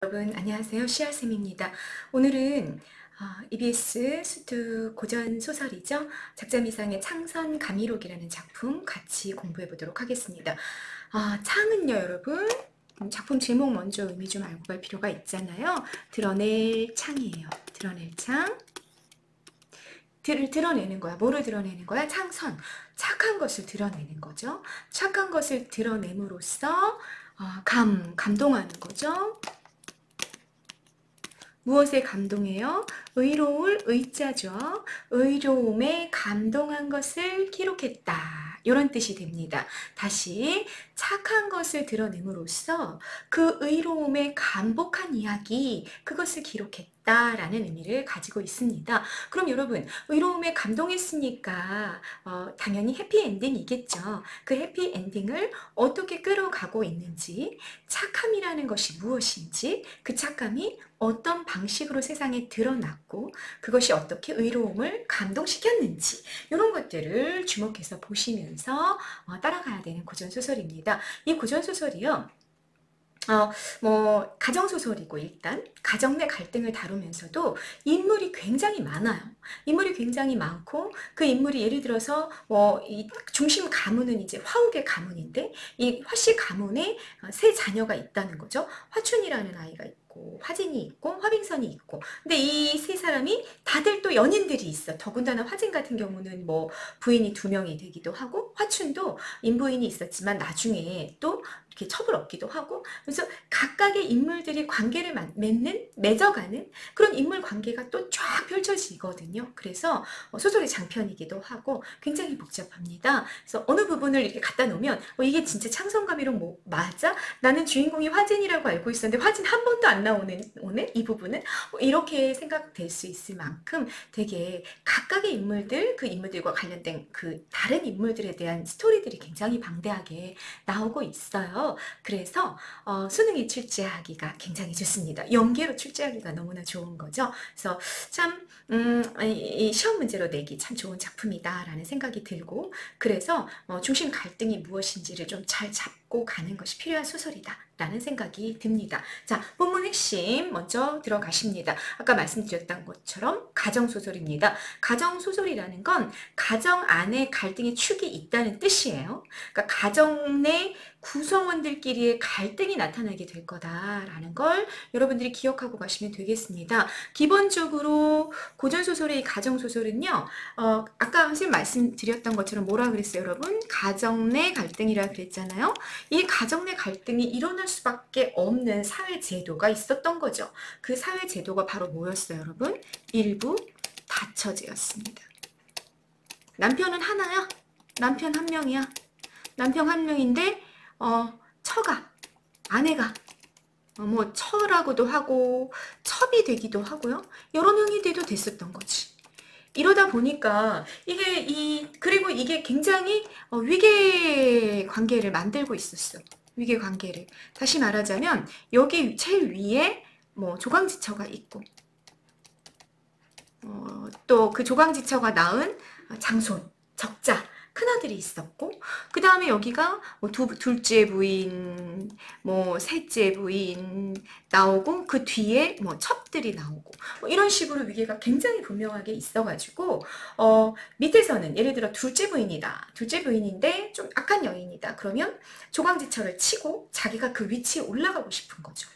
여러분 안녕하세요. 시아쌤입니다. 오늘은 EBS 수트 고전 소설이죠. 작자미상의 창선 감이록이라는 작품 같이 공부해 보도록 하겠습니다. 창은요 여러분, 작품 제목 먼저 의미 좀 알고 갈 필요가 있잖아요. 드러낼 창이에요. 드러낼 창. 드러내는 거야. 뭐를 드러내는 거야? 창선. 착한 것을 드러내는 거죠. 착한 것을 드러냄으로써 감동하는 거죠. 무엇에 감동해요? 의로울 의자죠. 의로움에 감동한 것을 기록했다. 이런 뜻이 됩니다. 다시 착한 것을 드러냄으로써 그 의로움에 감복한 이야기, 그것을 기록했다라는 의미를 가지고 있습니다. 그럼 여러분, 의로움에 감동했으니까 당연히 해피엔딩이겠죠. 그 해피엔딩을 어떻게 끌어가고 있는지, 착함이라는 것이 무엇인지, 그 착함이 어떤 방식으로 세상에 드러났고 그것이 어떻게 의로움을 감동시켰는지 이런 것들을 주목해서 보시면서 따라가야 되는 고전소설입니다. 이 고전소설이요. 가정소설이고 일단 가정 내 갈등을 다루면서도 인물이 굉장히 많아요. 인물이 굉장히 많고 그 인물이 예를 들어서 이 중심 가문은 이제 화옥의 가문인데 이 화씨 가문에 세 자녀가 있다는 거죠. 화춘이라는 아이가 있고 화진이 있고 화빙선이 있고 근데 이 세 사람이 다들 또 연인들이 있어. 더군다나 화진 같은 경우는 뭐 부인이 2명이 되기도 하고 화춘도 인부인이 있었지만 나중에 또 이렇게 첩을 얻기도 하고 그래서 각각의 인물들이 관계를 맺어가는 그런 인물 관계가 또 쫙 펼쳐지거든요. 그래서 소설의 장편이기도 하고 굉장히 복잡합니다. 그래서 어느 부분을 이렇게 갖다 놓으면 이게 진짜 창성감이랑 뭐 맞아? 나는 주인공이 화진이라고 알고 있었는데 화진 한 번도 안 나오는 오늘 이 부분은 이렇게 생각될 수 있을 만큼 되게 각각의 인물들 그 인물들과 관련된 그 다른 인물들에 대한 스토리들이 굉장히 방대하게 나오고 있어요. 그래서 수능에 출제하기가 굉장히 좋습니다. 연계로 출제하기가 너무나 좋은 거죠. 그래서 참 이 시험 문제로 내기 참 좋은 작품이다라는 생각이 들고 그래서 중심 갈등이 무엇인지를 좀 잘 잡고 가는 것이 필요한 소설이다 라는 생각이 듭니다. 자, 본문 핵심 먼저 들어가십니다. 아까 말씀드렸던 것처럼 가정소설입니다. 가정소설이라는 건 가정 안에 갈등의 축이 있다는 뜻이에요. 그러니까 가정 내 구성원들끼리의 갈등이 나타나게 될 거다라는 걸 여러분들이 기억하고 가시면 되겠습니다. 기본적으로 고전소설의 가정소설은요, 아까 선생님 말씀드렸던 것처럼 뭐라 그랬어요, 여러분? 가정 내 갈등이라 그랬잖아요. 이 가정 내 갈등이 일어날 수밖에 없는 사회제도가 있었던 거죠. 그 사회제도가 바로 뭐였어요, 여러분? 일부 다처제였습니다. 남편은 하나야? 남편 한 명이야? 남편 한 명인데 처가, 아내가 뭐 처라고도 하고 첩이 되기도 하고요. 여러 명이 돼도 됐었던 거지. 이러다 보니까 그리고 이게 굉장히 위계 관계를 만들고 있었어. 위계 관계를. 다시 말하자면 여기 제일 위에 뭐 조강지처가 있고 또 그 조강지처가 낳은 장손, 적자, 큰아들이 있었고 그 다음에 여기가 뭐 둘째 부인, 뭐 셋째 부인 나오고 그 뒤에 뭐 첩들이 나오고 뭐 이런 식으로 위계가 굉장히 분명하게 있어가지고 밑에서는 예를 들어 둘째 부인이다. 둘째 부인인데 좀 악한 여인이다. 그러면 조강지처를 치고 자기가 그 위치에 올라가고 싶은 거죠.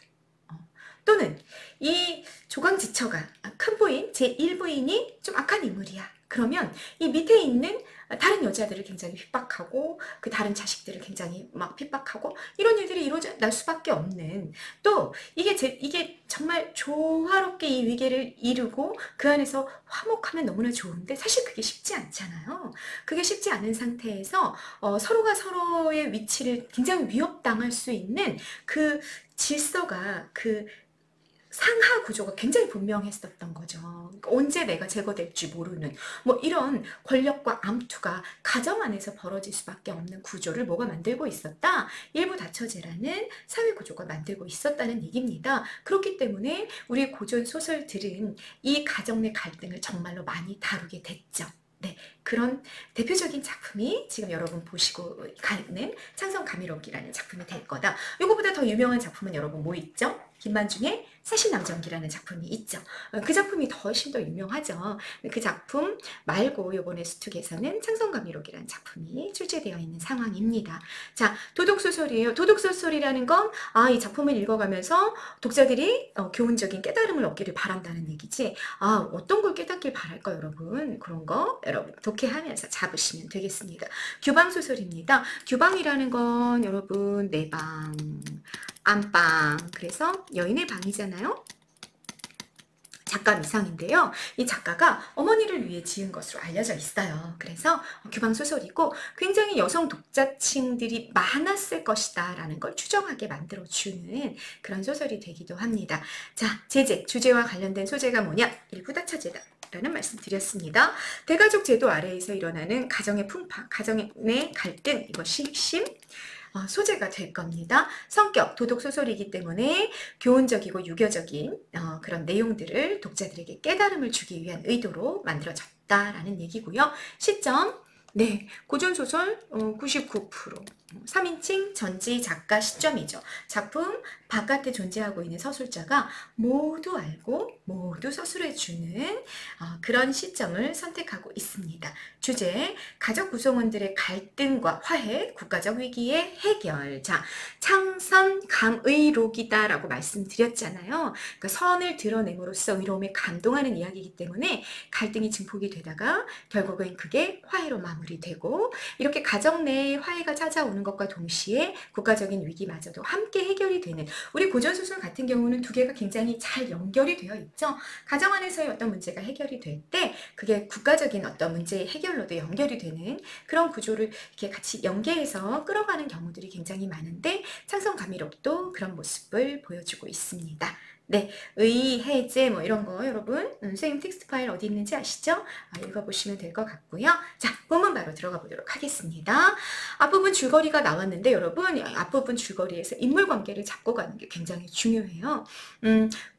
또는 이 조강지처가 큰 부인, 제1부인이 좀 악한 인물이야. 그러면 이 밑에 있는 다른 여자들을 굉장히 핍박하고 그 다른 자식들을 굉장히 막 핍박하고 이런 일들이 일어날 수밖에 없는 또 이게 정말 조화롭게 이 위계를 이루고 그 안에서 화목하면 너무나 좋은데 사실 그게 쉽지 않잖아요. 그게 쉽지 않은 상태에서 서로가 서로의 위치를 굉장히 위협당할 수 있는 그 질서가 그 상하 구조가 굉장히 분명했었던 거죠. 그러니까 언제 내가 제거될지 모르는 뭐 이런 권력과 암투가 가정 안에서 벌어질 수밖에 없는 구조를 뭐가 만들고 있었다? 일부 다처제라는 사회 구조가 만들고 있었다는 얘기입니다. 그렇기 때문에 우리 고전 소설들은 이 가정 내 갈등을 정말로 많이 다루게 됐죠. 네, 그런 대표적인 작품이 지금 여러분 보시고 가는 창성감이록이라는 작품이 될 거다. 이거보다 더 유명한 작품은 여러분 뭐 있죠? 김만중의 사신남전기라는 작품이 있죠. 그 작품이 훨씬 더 유명하죠. 그 작품 말고 요번에 수특에서는 창성감미록이라는 작품이 출제되어 있는 상황입니다. 자, 도독소설이에요. 도독소설이라는 건 이 작품을 읽어가면서 독자들이 교훈적인 깨달음을 얻기를 바란다는 얘기지. 어떤 걸 깨닫길 바랄까 여러분? 그런 거 여러분 독해하면서 잡으시면 되겠습니다. 규방소설입니다. 규방이라는 건 여러분 내방, 안방, 그래서 여인의 방이잖아요. 작가 미상인데요. 이 작가가 어머니를 위해 지은 것으로 알려져 있어요. 그래서 규방소설이고 굉장히 여성 독자층들이 많았을 것이다 라는 걸 추정하게 만들어주는 그런 소설이 되기도 합니다. 자, 제재, 주제와 관련된 소재가 뭐냐? 일부 다처제다 라는 말씀 드렸습니다. 대가족 제도 아래에서 일어나는 가정의 풍파, 가정의 갈등, 이것이 핵심 소재가 될 겁니다. 성격, 도독소설이기 때문에 교훈적이고 유교적인 그런 내용들을 독자들에게 깨달음을 주기 위한 의도로 만들어졌다라는 얘기고요. 시점, 네, 고전소설 99%, 3인칭 전지 작가 시점이죠. 작품 바깥에 존재하고 있는 서술자가 모두 알고 모두 서술해주는 그런 시점을 선택하고 있습니다. 주제, 가족 구성원들의 갈등과 화해, 국가적 위기의 해결. 자, 창선감의록이다 라고 말씀드렸잖아요. 그러니까 선을 드러냄으로써 의로움에 감동하는 이야기이기 때문에 갈등이 증폭이 되다가 결국은 그게 화해로 마무리되고, 이렇게 가정 내에 화해가 찾아오는 것과 동시에 국가적인 위기마저도 함께 해결이 되는, 우리 고전소설 같은 경우는 두 개가 굉장히 잘 연결이 되어 있죠. 가정 안에서의 어떤 문제가 해결이 될 때 그게 국가적인 어떤 문제의 해결로도 연결이 되는 그런 구조를 이렇게 같이 연계해서 끌어가는 경우들이 굉장히 많은데, 창성감미록도 그런 모습을 보여주고 있습니다. 네, 의해제 뭐 이런 거 여러분 선생님 텍스트 파일 어디 있는지 아시죠? 읽어보시면 될 것 같고요. 자, 본문 바로 들어가 보도록 하겠습니다. 앞부분 줄거리가 나왔는데 여러분, 앞부분 줄거리에서 인물관계를 잡고 가는 게 굉장히 중요해요.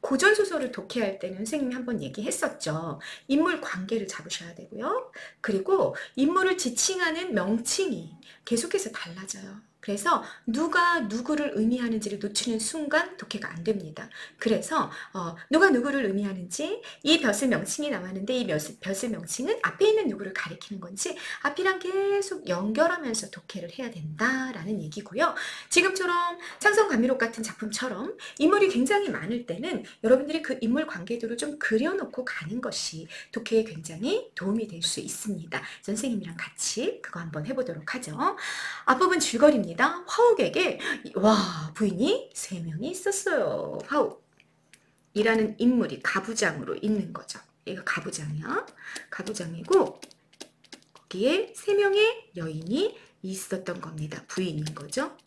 고전소설을 독해할 때는 선생님이 한번 얘기했었죠. 인물관계를 잡으셔야 되고요. 그리고 인물을 지칭하는 명칭이 계속해서 달라져요. 그래서 누가 누구를 의미하는지를 놓치는 순간 독해가 안 됩니다. 그래서 누가 누구를 의미하는지, 이 벼슬 명칭이 나왔는데 이 벼슬 명칭은 앞에 있는 누구를 가리키는 건지 앞이랑 계속 연결하면서 독해를 해야 된다라는 얘기고요. 지금처럼 창성감미록 같은 작품처럼 인물이 굉장히 많을 때는 여러분들이 그 인물 관계도를 좀 그려놓고 가는 것이 독해에 굉장히 도움이 될 수 있습니다. 선생님이랑 같이 그거 한번 해보도록 하죠. 앞부분 줄거리입니다. 화욱에게 부인이 3명이 있었어요. 화욱이라는 인물이 가부장으로 있는 거죠. 얘가 가부장이야. 가부장이고 거기에 3명의 여인이 있었던 겁니다. 부인인 거죠.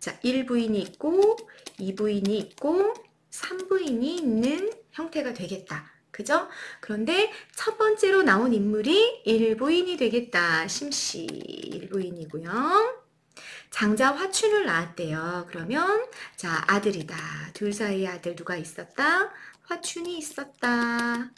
자, 1부인이 있고 2부인이 있고 3부인이 있는 형태가 되겠다. 그죠? 그런데 첫 번째로 나온 인물이 1부인이 되겠다. 심씨 1부인이고요. 장자 화춘을 낳았대요. 그러면 자, 아들이다. 둘 사이에 아들 누가 있었다? 화춘이 있었다.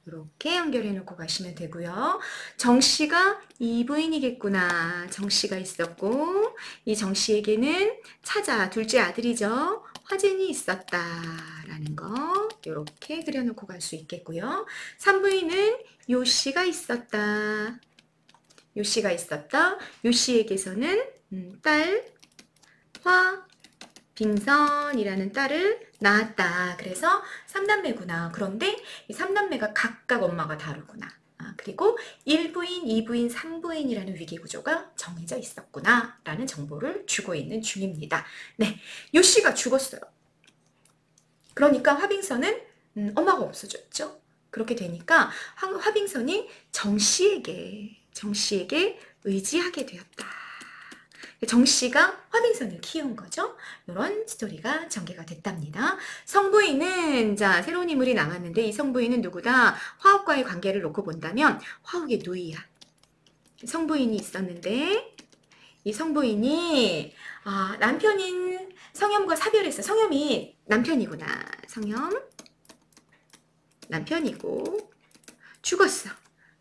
이렇게 연결해 놓고 가시면 되고요. 정씨가 2부인이겠구나. 정씨가 있었고 이 정씨에게는 차자, 둘째 아들이죠. 화진이 있었다라는 거 이렇게 그려놓고 갈 수 있겠고요. 3부인은 요씨가 있었다. 요씨가 있었다. 요씨에게서는 딸 화빙선이라는 딸을 낳았다. 그래서 3남매구나. 그런데 이 3남매가 각각 엄마가 다르구나. 그리고 1부인, 2부인, 3부인이라는 위기구조가 정해져 있었구나 라는 정보를 주고 있는 중입니다. 네, 요씨가 죽었어요. 그러니까 화빙선은 엄마가 없어졌죠. 그렇게 되니까 화빙선이 정씨에게 의지하게 되었다. 정씨가 화빙선을 키운 거죠. 이런 스토리가 전개가 됐답니다. 성부인은 자, 새로운 인물이 나왔는데 이 성부인은 누구다? 화욱과의 관계를 놓고 본다면 화욱의 누이야. 성부인이 있었는데 이 성부인이 남편인 성염과 사별했어. 성염이 남편이구나. 성염 남편이고 죽었어.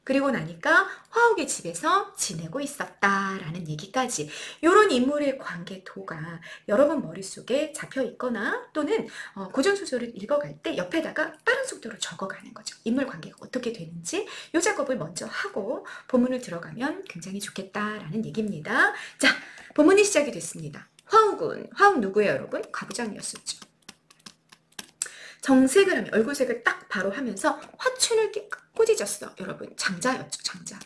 그리고 나니까 화옥의 집에서 지내고 있었다라는 얘기까지 이런 인물의 관계도가 여러분 머릿속에 잡혀 있거나 또는 고전소설을 읽어갈 때 옆에다가 빠른 속도로 적어가는 거죠. 인물 관계가 어떻게 되는지 이 작업을 먼저 하고 본문을 들어가면 굉장히 좋겠다라는 얘기입니다. 자, 본문이 시작이 됐습니다. 화옥 누구예요 여러분? 가부장이었었죠. 정색을 하면 얼굴색을 딱 바로 하면서 화춘을 꾸짖었어. 여러분 장자였죠. 장자.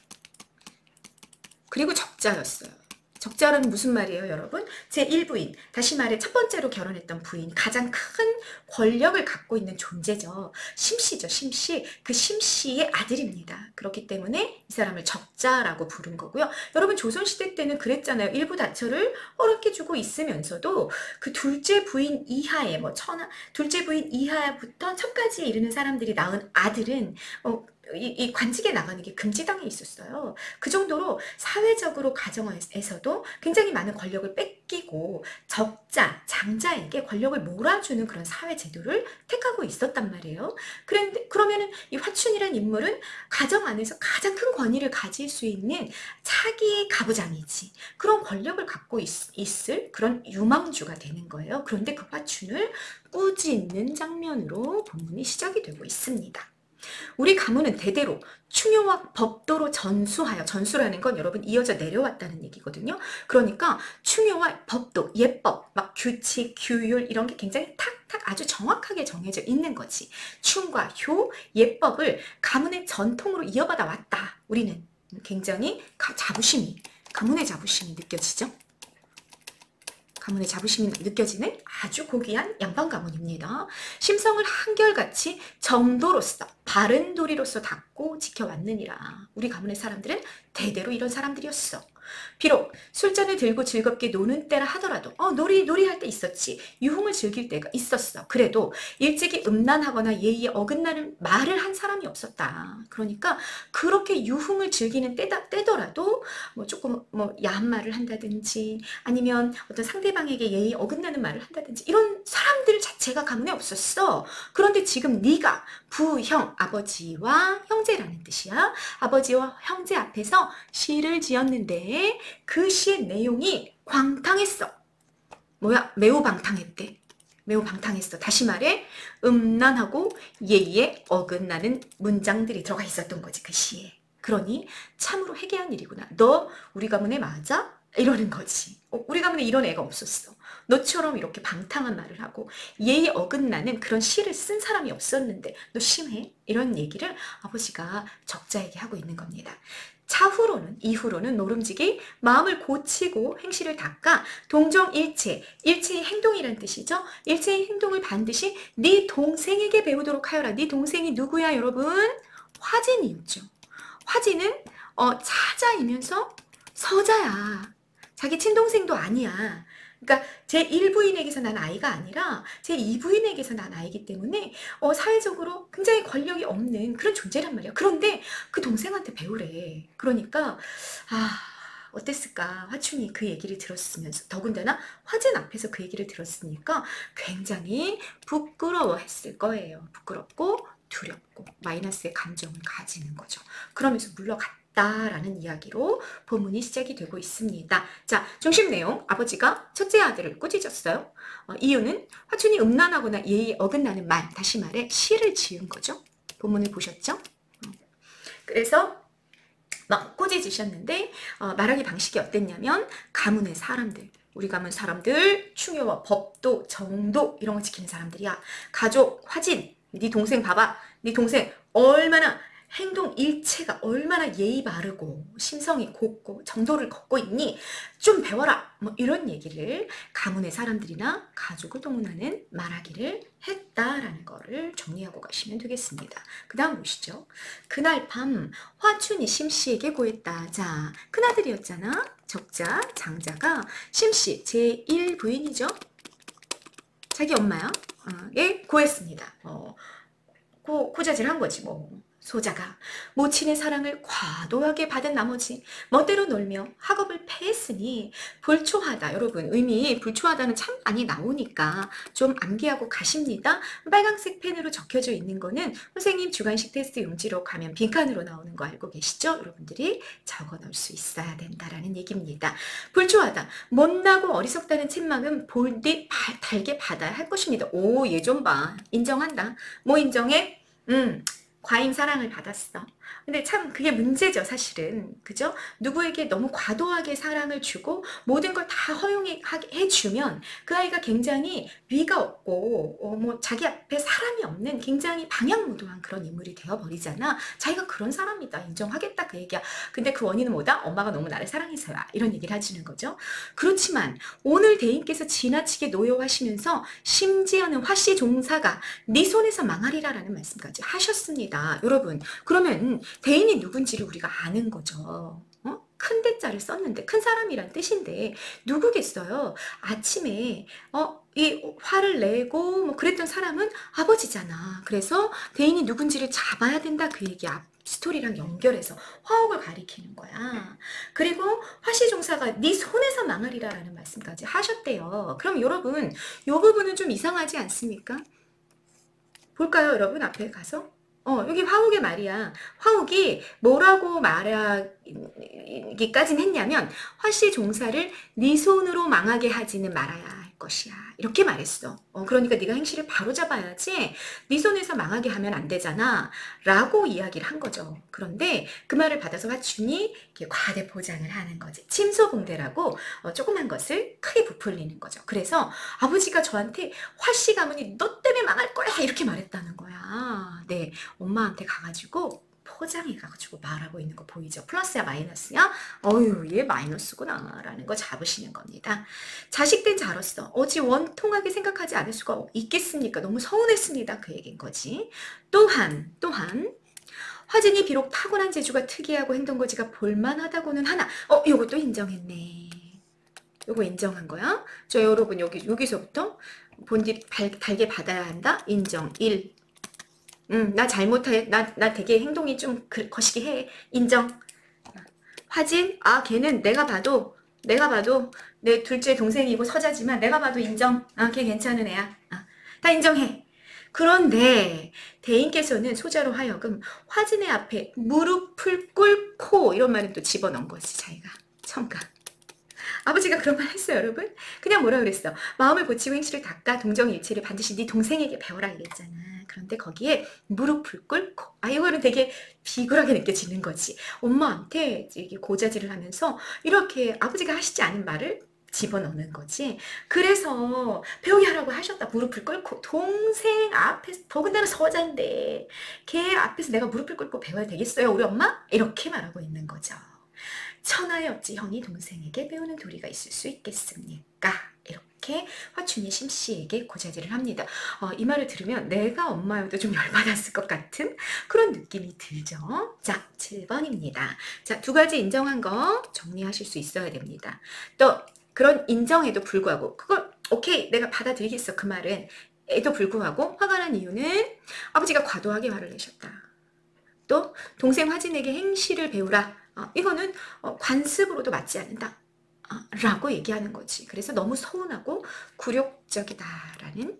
그리고 적자였어요. 적자라는 무슨 말이에요 여러분? 제1부인, 다시 말해 첫 번째로 결혼했던 부인, 가장 큰 권력을 갖고 있는 존재죠. 심씨죠. 심씨. 그 심씨의 아들입니다. 그렇기 때문에 이 사람을 적자라고 부른 거고요. 여러분 조선시대 때는 그랬잖아요. 일부 다처를 허락해 주고 있으면서도 그 둘째 부인 이하에 둘째 부인 이하부터 첩까지에 이르는 사람들이 낳은 아들은 이 관직에 나가는 게 금지당해 있었어요. 그 정도로 사회적으로 가정에서도 굉장히 많은 권력을 뺏기고 적자, 장자에게 권력을 몰아주는 그런 사회 제도를 택하고 있었단 말이에요. 그러면은 이 화춘이라는 인물은 가정 안에서 가장 큰 권위를 가질 수 있는 차기의 가부장이지. 그런 권력을 갖고 있을 그런 유망주가 되는 거예요. 그런데 그 화춘을 꾸짖는 장면으로 본문이 시작이 되고 있습니다. 우리 가문은 대대로 충효와 법도로 전수라는 건 여러분 이어져 내려왔다는 얘기거든요. 그러니까 충효와 법도, 예법, 막 규칙, 규율 이런 게 굉장히 탁탁 아주 정확하게 정해져 있는 거지. 충과 효, 예법을 가문의 전통으로 이어받아 왔다. 우리는 굉장히 가문의 자부심이 느껴지죠. 가문의 자부심이 느껴지는 아주 고귀한 양반 가문입니다. 심성을 한결같이 정도로서 바른 도리로서 닦고 지켜왔느니라. 우리 가문의 사람들은 대대로 이런 사람들이었어. 비록 술잔을 들고 즐겁게 노는 때라 하더라도 놀이할 때 있었지. 유흥을 즐길 때가 있었어. 그래도 일찍이 음란하거나 예의에 어긋나는 말을 한 사람이 없었다. 그러니까 그렇게 유흥을 즐기는 때더라도 조금 야한 말을 한다든지 아니면 어떤 상대방에게 예의에 어긋나는 말을 한다든지 이런 사람들 자체가 가문에 없었어. 그런데 지금 네가 부형, 아버지와 형제라는 뜻이야. 아버지와 형제 앞에서 시를 지었는데 그 시의 내용이 광탕했어. 매우 방탕했대. 매우 방탕했어. 다시 말해 음란하고 예의에 어긋나는 문장들이 들어가 있었던 거지 그 시에. 그러니 참으로 회개한 일이구나. 너 우리 가문에 맞아? 이러는 거지. 우리 가문에 이런 애가 없었어. 너처럼 이렇게 방탕한 말을 하고 예의 어긋나는 그런 시를 쓴 사람이 없었는데 너 심해? 이런 얘기를 아버지가 적자에게 하고 있는 겁니다. 이후로는 노름직이 마음을 고치고 행실을 닦아 동정일체, 일체의 행동이란 뜻이죠. 일체의 행동을 반드시 네 동생에게 배우도록 하여라. 네 동생이 누구야 여러분? 화진이었죠. 화진은 차자이면서 서자야. 자기 친동생도 아니야. 그러니까 제1부인에게서 난 아이가 아니라 제2부인에게서 난 아이기 때문에 사회적으로 굉장히 권력이 없는 그런 존재란 말이야. 그런데 그 동생한테 배우래. 그러니까 어땠을까? 화춘이 그 얘기를 들었으면서 더군다나 화진 앞에서 그 얘기를 들었으니까 굉장히 부끄러워했을 거예요. 부끄럽고 두렵고 마이너스의 감정을 가지는 거죠. 그러면서 물러갔다라는 이야기로 본문이 시작이 되고 있습니다. 자, 중심 내용. 아버지가 첫째 아들을 꾸짖었어요. 이유는 화춘이 음란하거나 예의에 어긋나는 말, 다시 말해 시를 지은 거죠. 본문을 보셨죠? 그래서 막 꾸짖으셨는데 말하기 방식이 어땠냐면 가문의 사람들, 우리 가문 사람들 충효와 법도, 정도 이런 거 지키는 사람들이야. 가족, 화진, 네 동생 봐봐. 네 동생 얼마나 행동 일체가 얼마나 예의 바르고 심성이 곱고 정도를 걷고 있니? 좀 배워라. 이런 얘기를 가문의 사람들이나 가족을 동원하는 말하기를 했다라는 거를 정리하고 가시면 되겠습니다. 그 다음 보시죠. 그날 밤 화춘이 심씨에게 고했다. 자, 큰아들이었잖아. 적자, 장자가 심씨 제1부인이죠. 자기 엄마야. 예, 고했습니다. 고자질한 거지 뭐. 소자가 모친의 사랑을 과도하게 받은 나머지 멋대로 놀며 학업을 패했으니 불초하다. 여러분, 의미 불초하다는 참 많이 나오니까 좀 암기하고 가십니다. 빨간색 펜으로 적혀져 있는 거는 선생님 주관식 테스트 용지로 가면 빈칸으로 나오는 거 알고 계시죠? 여러분들이 적어 놓을 수 있어야 된다라는 얘기입니다. 불초하다. 못나고 어리석다는 책망은 볼디 달게 받아야 할 것입니다. 오, 얘 좀 봐. 인정한다. 뭐 인정해? 과잉 사랑을 받았어. 근데 참 그게 문제죠, 사실은. 그죠? 누구에게 너무 과도하게 사랑을 주고 모든 걸 다 허용해 주면 그 아이가 굉장히 위가 없고 뭐 자기 앞에 사람이 없는 굉장히 방향무도한 그런 인물이 되어버리잖아. 자기가 그런 사람이다. 인정하겠다. 그 얘기야. 근데 그 원인은 뭐다? 엄마가 너무 나를 사랑해서야. 이런 얘기를 해주는 거죠. 그렇지만 오늘 대인께서 지나치게 노여하시면서 심지어는 화씨 종사가 네 손에서 망하리라라는 말씀까지 하셨습니다. 여러분, 그러면 대인이 누군지를 우리가 아는 거죠. 큰 대자를 썼는데 큰 사람이란 뜻인데 누구겠어요? 아침에 이 화를 내고 뭐 그랬던 사람은 아버지잖아. 그래서 대인이 누군지를 잡아야 된다. 그 얘기 앞 스토리랑 연결해서 화옥을 가리키는 거야. 그리고 화씨종사가 네 손에서 망하리라라는 말씀까지 하셨대요. 그럼 여러분, 이 부분은 좀 이상하지 않습니까? 볼까요, 여러분? 앞에 가서? 여기 화옥의 말이야. 화옥이 뭐라고 말하기까지는 했냐면 화씨 종사를 네 손으로 망하게 하지는 말아야 할 것이야. 이렇게 말했어. 그러니까 네가 행실을 바로 잡아야지 네 손에서 망하게 하면 안 되잖아. 라고 이야기를 한 거죠. 그런데 그 말을 받아서 화춘이 과대 포장을 하는 거지. 침소봉대라고 조그만 것을 크게 부풀리는 거죠. 그래서 아버지가 저한테 화씨 가문이 너 때문에 망할 거야 이렇게 말했다는 거야. 네, 엄마한테 가가지고 포장해가지고 말하고 있는 거 보이죠? 플러스야 마이너스야? 어휴, 얘 마이너스구나 라는 거 잡으시는 겁니다. 자식된 자로서 어찌 원통하게 생각하지 않을 수가 있겠습니까? 너무 서운했습니다. 그 얘기인 거지. 또한 화진이 비록 타고난 재주가 특이하고 행동거지가 볼만하다고는 하나 요것도 인정했네. 요거 인정한 거야. 저 여러분 여기서부터 본디 달게 받아야 한다. 인정. 1. 나 잘못해. 나 되게 행동이 좀 거시기 해. 인정. 화진, 걔는 내가 봐도 내 둘째 동생이고 서자지만 내가 봐도 인정. 걔 괜찮은 애야. 다 인정해. 그런데 대인께서는 소자로 하여금 화진의 앞에 무릎을 꿇고 이런 말은 또 집어넣은 거지. 자기가 청가. 아버지가 그런 말 했어요, 여러분? 그냥 뭐라 그랬어? 마음을 고치고 행실을 닦아 동정일치를 반드시 네 동생에게 배워라 이랬잖아. 그런데 거기에 무릎을 꿇고 이거는 되게 비굴하게 느껴지는 거지. 엄마한테 고자질을 하면서 이렇게 아버지가 하시지 않은 말을 집어넣는 거지. 그래서 배우게 하라고 하셨다. 무릎을 꿇고 동생 앞에서 더군다나 서자인데 걔 앞에서 내가 무릎을 꿇고 배워야 되겠어요, 우리 엄마? 이렇게 말하고 있는 거죠. 천하에 어찌 형이 동생에게 배우는 도리가 있을 수 있겠습니까? 이렇게 화춘이 심씨에게 고자질을 합니다. 이 말을 들으면 내가 엄마여도 좀 열받았을 것 같은 그런 느낌이 들죠. 자, 7번입니다. 자, 두 가지 인정한 거 정리하실 수 있어야 됩니다. 또 그런 인정에도 불구하고 그걸 오케이 내가 받아들이겠어 그 말은 에도 불구하고 화가 난 이유는 아버지가 과도하게 화를 내셨다. 또 동생 화진에게 행실을 배우라. 이거는 관습으로도 맞지 않는다 라고 얘기하는 거지. 그래서 너무 서운하고 굴욕적이다라는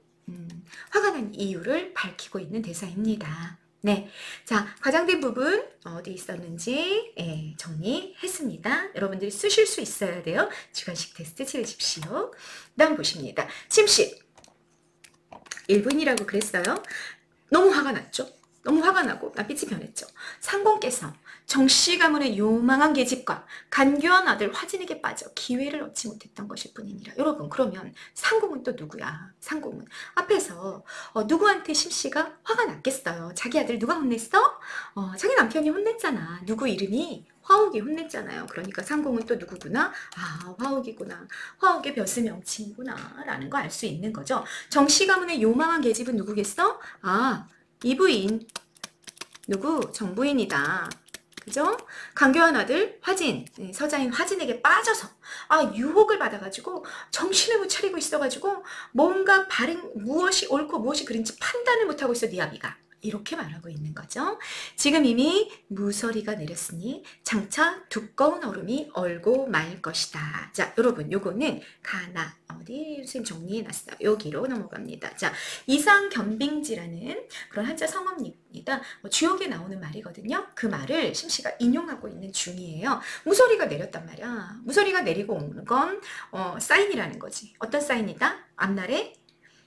화가 난 이유를 밝히고 있는 대사입니다. 네, 자, 과장된 부분 어디 있었는지 정리했습니다. 여러분들이 쓰실 수 있어야 돼요. 주관식 테스트 치르십시오. 다음 보십니다. 침씨 1분이라고 그랬어요. 너무 화가 났죠. 너무 화가 나고 낯빛이 변했죠. 상공께서 정씨 가문의 요망한 계집과 간교한 아들 화진에게 빠져 기회를 얻지 못했던 것일 뿐이니라. 여러분, 그러면 상공은 또 누구야? 상공은 앞에서 누구한테 심씨가 화가 났겠어요? 자기 아들 누가 혼냈어? 자기 남편이 혼냈잖아. 누구 이름이? 화옥이 혼냈잖아요. 그러니까 상공은 또 누구구나? 화옥이구나. 화옥의 벼슬명칭이구나 라는 거 알 수 있는 거죠. 정씨 가문의 요망한 계집은 누구겠어? 이부인 누구? 정부인이다. 그죠? 강교한 아들 화진, 서자인 화진에게 빠져서 유혹을 받아가지고 정신을 못 차리고 있어가지고 뭔가 무엇이 옳고 무엇이 그른지 판단을 못하고 있어. 네 아비가. 이렇게 말하고 있는 거죠. 지금 이미 무서리가 내렸으니 장차 두꺼운 얼음이 얼고 말 것이다. 자, 여러분 요거는 가나 어디 선생님 정리해놨어요. 여기로 넘어갑니다. 자, 이상견빙지라는 그런 한자 성어입니다. 주역에 나오는 말이거든요. 그 말을 심씨가 인용하고 있는 중이에요. 무서리가 내렸단 말이야. 무서리가 내리고 오는 건 사인이라는 거지. 어떤 사인이다? 앞날에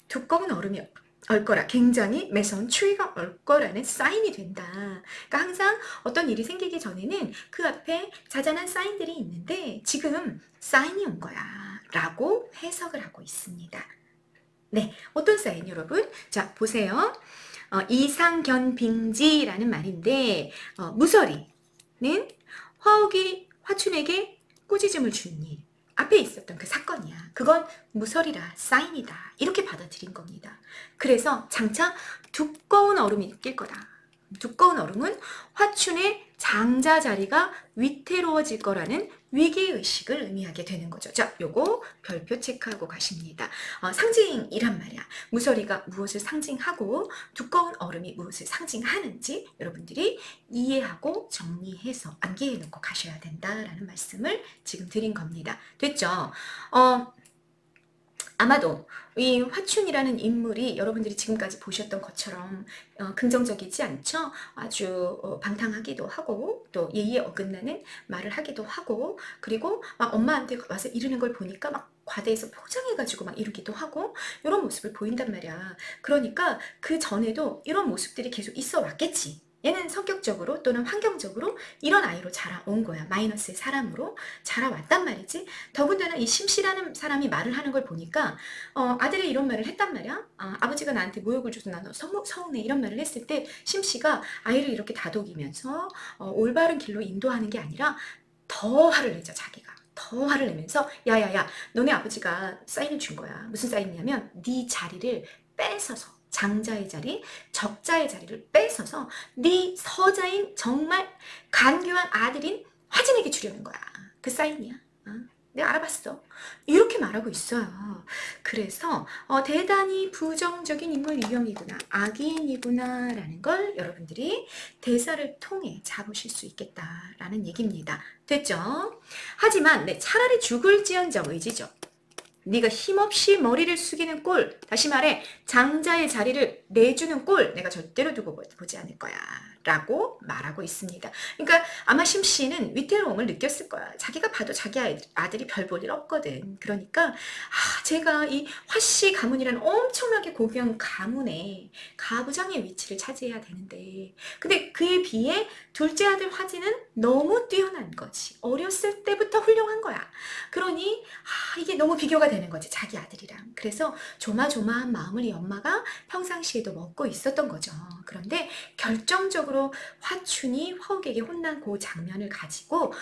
두꺼운 얼음이 얼 거라, 굉장히 매서운 추위가 얼 거라는 사인이 된다. 그러니까 항상 어떤 일이 생기기 전에는 그 앞에 자잘한 사인들이 있는데 지금 사인이 온 거야 라고 해석을 하고 있습니다. 네, 어떤 사인 여러분? 자, 보세요. 이상견빙지라는 말인데 무서리는 화옥이 화춘에게 꾸짖음을 준 일, 앞에 있었던 그 사건이야. 그건 무서리라, 사인이다. 이렇게 받아들인 겁니다. 그래서 장차 두꺼운 얼음이 낄 거다. 두꺼운 얼음은 화춘의 장자 자리가 위태로워질 거라는 위기의식을 의미하게 되는 거죠. 자, 요거 별표 체크하고 가십니다. 상징이란 말이야. 무서리가 무엇을 상징하고 두꺼운 얼음이 무엇을 상징하는지 여러분들이 이해하고 정리해서 암기해 놓고 가셔야 된다라는 말씀을 지금 드린 겁니다. 됐죠? 아마도 이 화춘이라는 인물이 여러분들이 지금까지 보셨던 것처럼 긍정적이지 않죠? 아주 방탕하기도 하고 또 예의에 어긋나는 말을 하기도 하고 그리고 막 엄마한테 와서 이러는 걸 보니까 막 과대해서 포장해가지고 막 이러기도 하고 이런 모습을 보인단 말이야. 그러니까 그 전에도 이런 모습들이 계속 있어 왔겠지. 얘는 성격적으로 또는 환경적으로 이런 아이로 자라온 거야. 마이너스의 사람으로 자라왔단 말이지. 더군다나 이 심씨라는 사람이 말을 하는 걸 보니까 아들이 이런 말을 했단 말이야. 아버지가 나한테 모욕을 줘서 나는 서운해 이런 말을 했을 때 심씨가 아이를 이렇게 다독이면서 올바른 길로 인도하는 게 아니라 더 화를 내죠. 자기가. 더 화를 내면서 야야야 너네 아버지가 사인을 준 거야. 무슨 사인이냐면 네 자리를 뺏어서 장자의 자리, 적자의 자리를 뺏어서 네 서자인 정말 간교한 아들인 화진에게 주려는 거야. 그 사인이야. 내가 알아봤어. 이렇게 말하고 있어요. 그래서 대단히 부정적인 인물 유형이구나, 악인이구나 라는 걸 여러분들이 대사를 통해 잡으실 수 있겠다라는 얘기입니다. 됐죠? 하지만 차라리 죽을지언정 의지죠. 네가 힘없이 머리를 숙이는 꼴, 다시 말해 장자의 자리를 내주는 꼴 내가 절대로 두고 보지 않을 거야 라고 말하고 있습니다. 그러니까 아마 심씨는 위태로움을 느꼈을 거야. 자기가 봐도 자기 아들이 별 볼 일 없거든. 그러니까 제가 이 화씨 가문이라는 엄청나게 고귀한 가문의 가부장의 위치를 차지해야 되는데 근데 그에 비해 둘째 아들 화진은 너무 뛰어난 거지. 어렸을 때부터 훌륭한 거야. 그러니 이게 너무 비교가 되는 거지 자기 아들이랑. 그래서 조마조마한 마음을 이 엄마가 평상시에도 먹고 있었던 거죠. 그런데 결정적으로 화춘이 화옥에게 혼난 그 장면을 가지고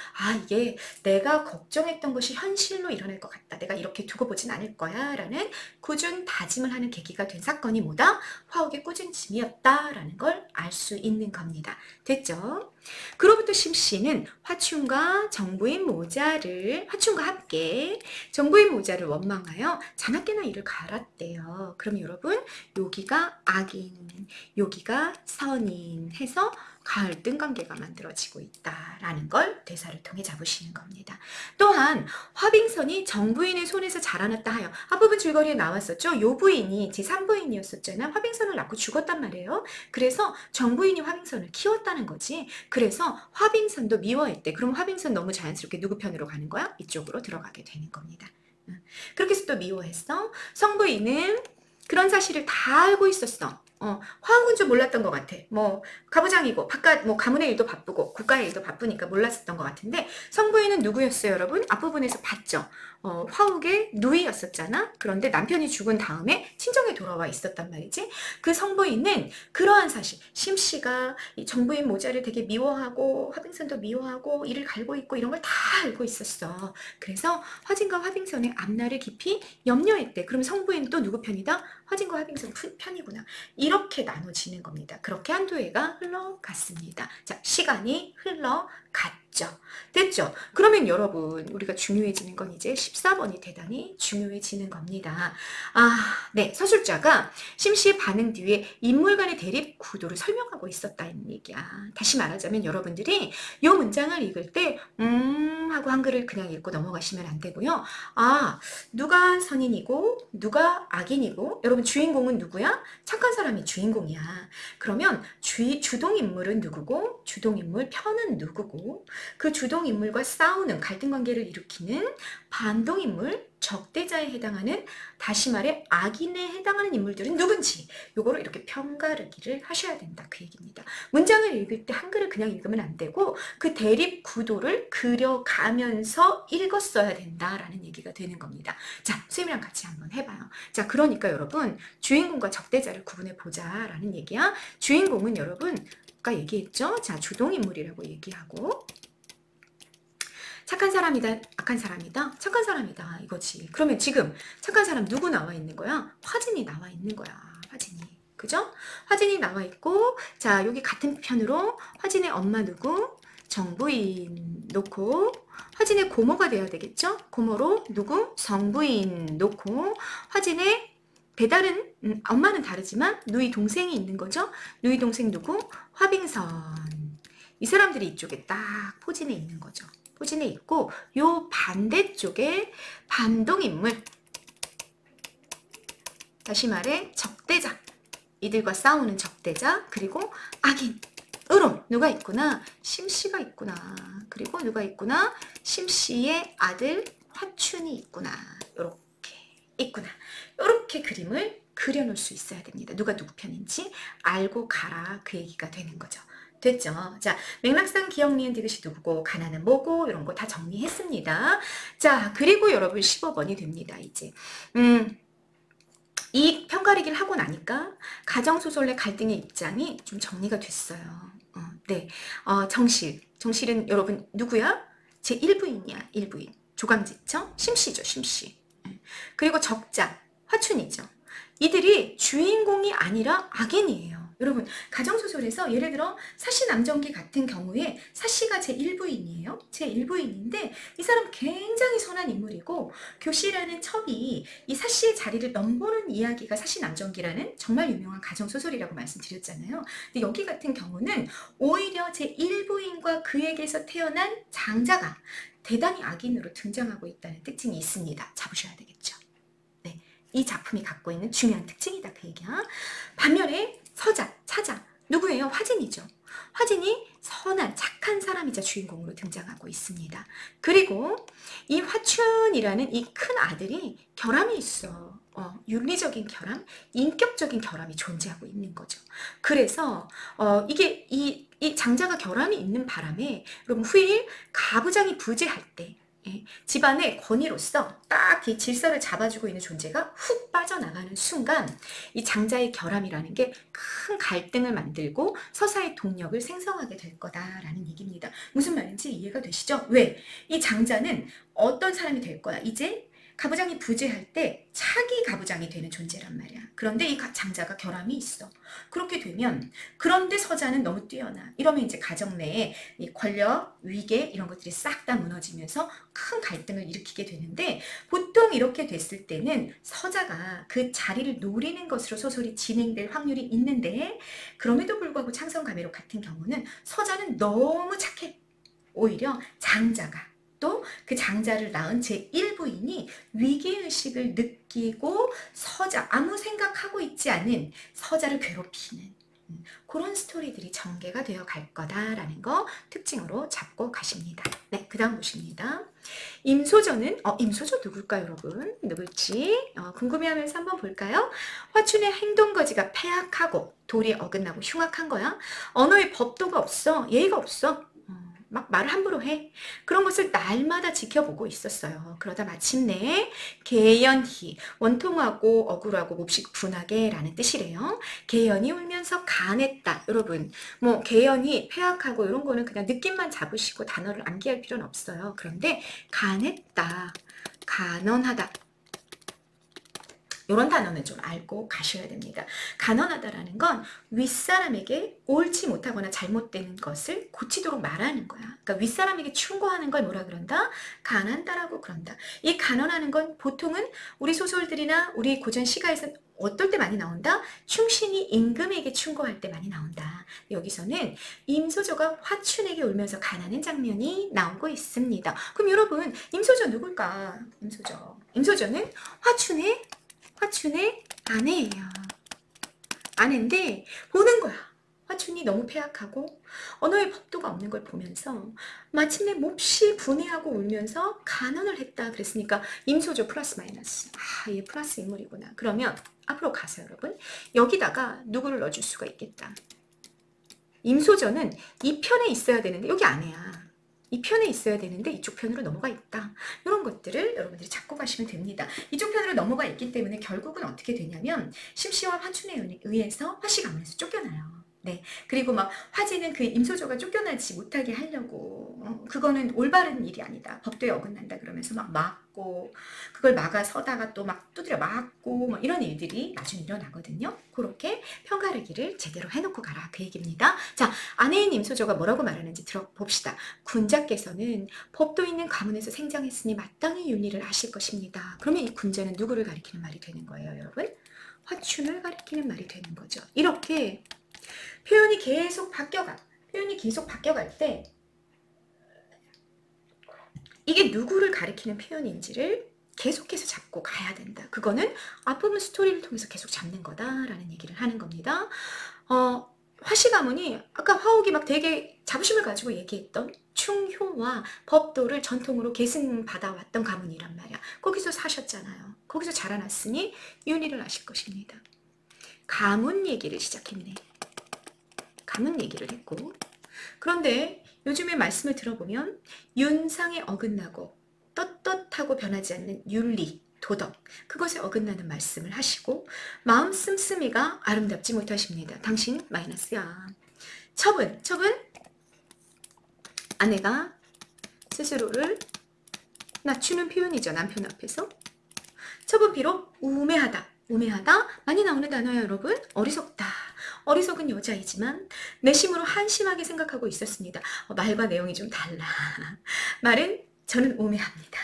이게 내가 걱정했던 것이 현실로 일어날 것 같다. 내가 이렇게 두고 보진 않을 거야 라는 꾸준 다짐을 하는 계기가 된 사건이 뭐다? 화옥의 꾸준짐이었다라는 걸 알 수 있는 겁니다. 됐죠? 그로부터 심씨는 화춘과 함께 정부인 모자를 원망하여 자나깨나 이를 갈았대요. 그럼 여러분 여기가 악인, 여기가 선인 해서 갈등 관계가 만들어지고 있다라는 걸 대사를 통해 잡으시는 겁니다. 또한 화빙선이 정부인의 손에서 자라났다 하여 앞부분 줄거리에 나왔었죠. 요 부인이 제3부인이었었잖아. 화빙선을 낳고 죽었단 말이에요. 그래서 정부인이 화빙선을 키웠다는 거지. 그래서 화빙선도 미워했대. 그럼 화빙선 너무 자연스럽게 누구 편으로 가는 거야? 이쪽으로 들어가게 되는 겁니다. 그렇게 해서 또 미워했어. 성부인은 그런 사실을 다 알고 있었어. 화학은 좀 몰랐던 것 같아. 가부장이고 바깥 가문의 일도 바쁘고 국가의 일도 바쁘니까 몰랐었던 것 같은데 성부인은 누구였어요, 여러분? 앞부분에서 봤죠. 화옥의 누이였었잖아. 그런데 남편이 죽은 다음에 친정에 돌아와 있었단 말이지. 그 성부인은 그러한 사실, 심씨가 이 정부인 모자를 되게 미워하고 화빙선도 미워하고 이를 갈고 있고 이런 걸 다 알고 있었어. 그래서 화진과 화빙선의 앞날을 깊이 염려했대. 그럼 성부인 또 누구 편이다? 화진과 화빙선 편이구나. 이렇게 나눠지는 겁니다. 그렇게 한두 해가 흘러갔습니다. 자, 시간이 흘러갔죠. 됐죠? 됐죠? 그러면 여러분 우리가 중요해지는 건 이제 14번이 대단히 중요해지는 겁니다. 네. 서술자가 심씨의 반응 뒤에 인물 간의 대립 구도를 설명하고 있었다는 얘기야. 다시 말하자면 여러분들이 이 문장을 읽을 때 하고 한글을 그냥 읽고 넘어가시면 안 되고요. 누가 선인이고 누가 악인이고 여러분 주인공은 누구야? 착한 사람이 주인공이야. 그러면 주동인물은 누구고 주동인물 편은 누구고 그 주동인물과 싸우는 갈등관계를 일으키는 반동인물 적대자에 해당하는 다시 말해 악인에 해당하는 인물들은 누군지 요거를 이렇게 편가르기를 하셔야 된다 그 얘기입니다. 문장을 읽을 때 한글을 그냥 읽으면 안 되고 그 대립 구도를 그려가면서 읽었어야 된다라는 얘기가 되는 겁니다. 자, 선생님이랑 같이 한번 해봐요. 자, 그러니까 여러분 주인공과 적대자를 구분해 보자라는 얘기야. 주인공은 여러분 아까 얘기했죠? 자, 주동인물이라고 얘기하고 착한 사람이다, 악한 사람이다, 착한 사람이다 이거지. 그러면 지금 착한 사람 누구 나와 있는 거야? 화진이 나와 있는 거야. 화진이. 그죠? 화진이 나와 있고 자 여기 같은 편으로 화진의 엄마 누구? 정부인 놓고 화진의 고모가 돼야 되겠죠? 고모로 누구? 성부인 놓고 화진의 배다른 엄마는 다르지만 누이 동생이 있는 거죠? 누이 동생 누구? 화빙선. 이 사람들이 이쪽에 딱 포진해 있는 거죠. 포진해 있고 요 반대쪽에 반동인물 다시 말해 적대자 이들과 싸우는 적대자 그리고 악인으로 누가 있구나? 심씨가 있구나. 그리고 누가 있구나? 심씨의 아들 화춘이 있구나. 요렇게 있구나. 요렇게 그림을 그려놓을 수 있어야 됩니다. 누가 누구 편인지 알고 가라 그 얘기가 되는 거죠. 됐죠? 자, 맥락상 기억, 니은, 디귿이 누구고 가나는 뭐고 이런 거 다 정리했습니다. 자, 그리고 여러분 15번이 됩니다. 이제 이 편가르기를 하고 나니까 가정소설의 갈등의 입장이 좀 정리가 됐어요. 네, 정실은 여러분 누구야? 제 1부인이야. 1부인. 조강지청 심씨죠. 심씨. 그리고 적자 화춘이죠. 이들이 주인공이 아니라 악인이에요. 여러분 가정소설에서 예를 들어 사시남정기 같은 경우에 사시가 제1부인이에요. 제1부인인데 이 사람 굉장히 선한 인물이고 교시라는 첩이 이 사시의 자리를 넘보는 이야기가 사시남정기라는 정말 유명한 가정소설이라고 말씀드렸잖아요. 근데 여기 같은 경우는 오히려 제1부인과 그에게서 태어난 장자가 대단히 악인으로 등장하고 있다는 특징이 있습니다. 잡으셔야 되겠죠. 네, 이 작품이 갖고 있는 중요한 특징이다 그 얘기야. 반면에 차자 누구예요? 화진이죠. 화진이 선한 착한 사람이자 주인공으로 등장하고 있습니다. 그리고 이 화춘이라는 이 큰 아들이 결함이 있어. 윤리적인 결함, 인격적인 결함이 존재하고 있는 거죠. 그래서 이게 이 장자가 결함이 있는 바람에 여러분 후일 가부장이 부재할 때 집안의 권위로서 딱 이 질서를 잡아주고 있는 존재가 훅 빠져나가는 순간 이 장자의 결함이라는 게 큰 갈등을 만들고 서사의 동력을 생성하게 될 거다라는 얘기입니다. 무슨 말인지 이해가 되시죠? 왜? 이 장자는 어떤 사람이 될 거야? 이제 가부장이 부재할 때 차기 가부장이 되는 존재란 말이야. 그런데 이 장자가 결함이 있어. 그렇게 되면 그런데 서자는 너무 뛰어나. 이러면 이제 가정 내에 이 권력, 위계 이런 것들이 싹 다 무너지면서 큰 갈등을 일으키게 되는데 보통 이렇게 됐을 때는 서자가 그 자리를 노리는 것으로 소설이 진행될 확률이 있는데 그럼에도 불구하고 창성가매록 같은 경우는 서자는 너무 착해. 오히려 장자가 또 그 장자를 낳은 제1부인이 위기의식을 느끼고 아무 생각하고 있지 않은 서자를 괴롭히는 그런 스토리들이 전개가 되어 갈 거다라는 거 특징으로 잡고 가십니다. 네, 그 다음 보십니다. 임소저는 임소저 누굴까요 여러분? 누굴지 궁금해하면서 한번 볼까요? 화춘의 행동거지가 폐악하고 도리에 어긋나고 흉악한 거야. 언어에 법도가 없어. 예의가 없어. 막 말을 함부로 해. 그런 것을 날마다 지켜보고 있었어요. 그러다 마침내 개연히 원통하고 억울하고 몹시 분하게 라는 뜻이래요. 개연이 울면서 간했다. 여러분 뭐 개연이 폐악하고 이런 거는 그냥 느낌만 잡으시고 단어를 암기할 필요는 없어요. 그런데 간했다. 간언하다. 이런 단어는 좀 알고 가셔야 됩니다. 가난하다라는 건 윗사람에게 옳지 못하거나 잘못된 것을 고치도록 말하는 거야. 그러니까 윗사람에게 충고하는 걸 뭐라 그런다? 가난다라고 그런다. 이 가난하는 건 보통은 우리 소설들이나 우리 고전 시가에서 어떨 때 많이 나온다? 충신이 임금에게 충고할 때 많이 나온다. 여기서는 임소조가 화춘에게 울면서 가난한 장면이 나오고 있습니다. 그럼 여러분, 임소조 누굴까? 임소조는 화춘의 아내예요. 아내인데 보는 거야. 화춘이 너무 폐악하고 언어의 법도가 없는 걸 보면서 마침내 몹시 분해하고 울면서 간언을 했다. 그랬으니까 임소조 플러스 마이너스. 얘 플러스 인물이구나. 그러면 앞으로 가서 여러분 여기다가 누구를 넣어줄 수가 있겠다. 임소조는 이 편에 있어야 되는데 여기 아내야. 이 편에 있어야 되는데 이쪽 편으로 넘어가 있다. 이런 것들을 여러분들이 잡고 가시면 됩니다. 이쪽 편으로 넘어가 있기 때문에 결국은 어떻게 되냐면 심시와 화춘에 의해서 화씨 가문에서 쫓겨나요. 네. 그리고 막 화지는 그 임소조가 쫓겨나지 못하게 하려고 그거는 올바른 일이 아니다. 법도에 어긋난다 그러면서 막 막고 그걸 막아서다가 또 막 두드려 맞고 뭐 이런 일들이 나중에 일어나거든요. 그렇게 편가르기를 제대로 해놓고 가라 그 얘기입니다. 자, 아내인 임소조가 뭐라고 말하는지 들어봅시다. 군자께서는 법도 있는 가문에서 생장했으니 마땅히 윤리를 하실 것입니다. 그러면 이 군자는 누구를 가리키는 말이 되는 거예요, 여러분? 화춘을 가리키는 말이 되는 거죠. 이렇게 표현이 계속 바뀌어갈 때 이게 누구를 가리키는 표현인지를 계속해서 잡고 가야 된다. 그거는 앞부분 스토리를 통해서 계속 잡는 거다라는 얘기를 하는 겁니다. 화씨 가문이 아까 화옥이 막 되게 자부심을 가지고 얘기했던 충효와 법도를 전통으로 계승받아왔던 가문이란 말이야. 거기서 사셨잖아요. 거기서 자라났으니 윤리를 아실 것입니다. 가문 얘기를 시작했네. 가문 얘기를 했고, 그런데 요즘에 말씀을 들어보면 윤상에 어긋나고 떳떳하고 변하지 않는 윤리, 도덕, 그것에 어긋나는 말씀을 하시고 마음 씀씀이가 아름답지 못하십니다. 당신 마이너스야. 첩은 아내가 스스로를 낮추는 표현이죠. 남편 앞에서. 첩은 비록 우매하다 많이 나오는 단어예요, 여러분. 어리석다. 어리석은 여자이지만 내심으로 한심하게 생각하고 있었습니다. 말과 내용이 좀 달라. 말은 저는 우매합니다.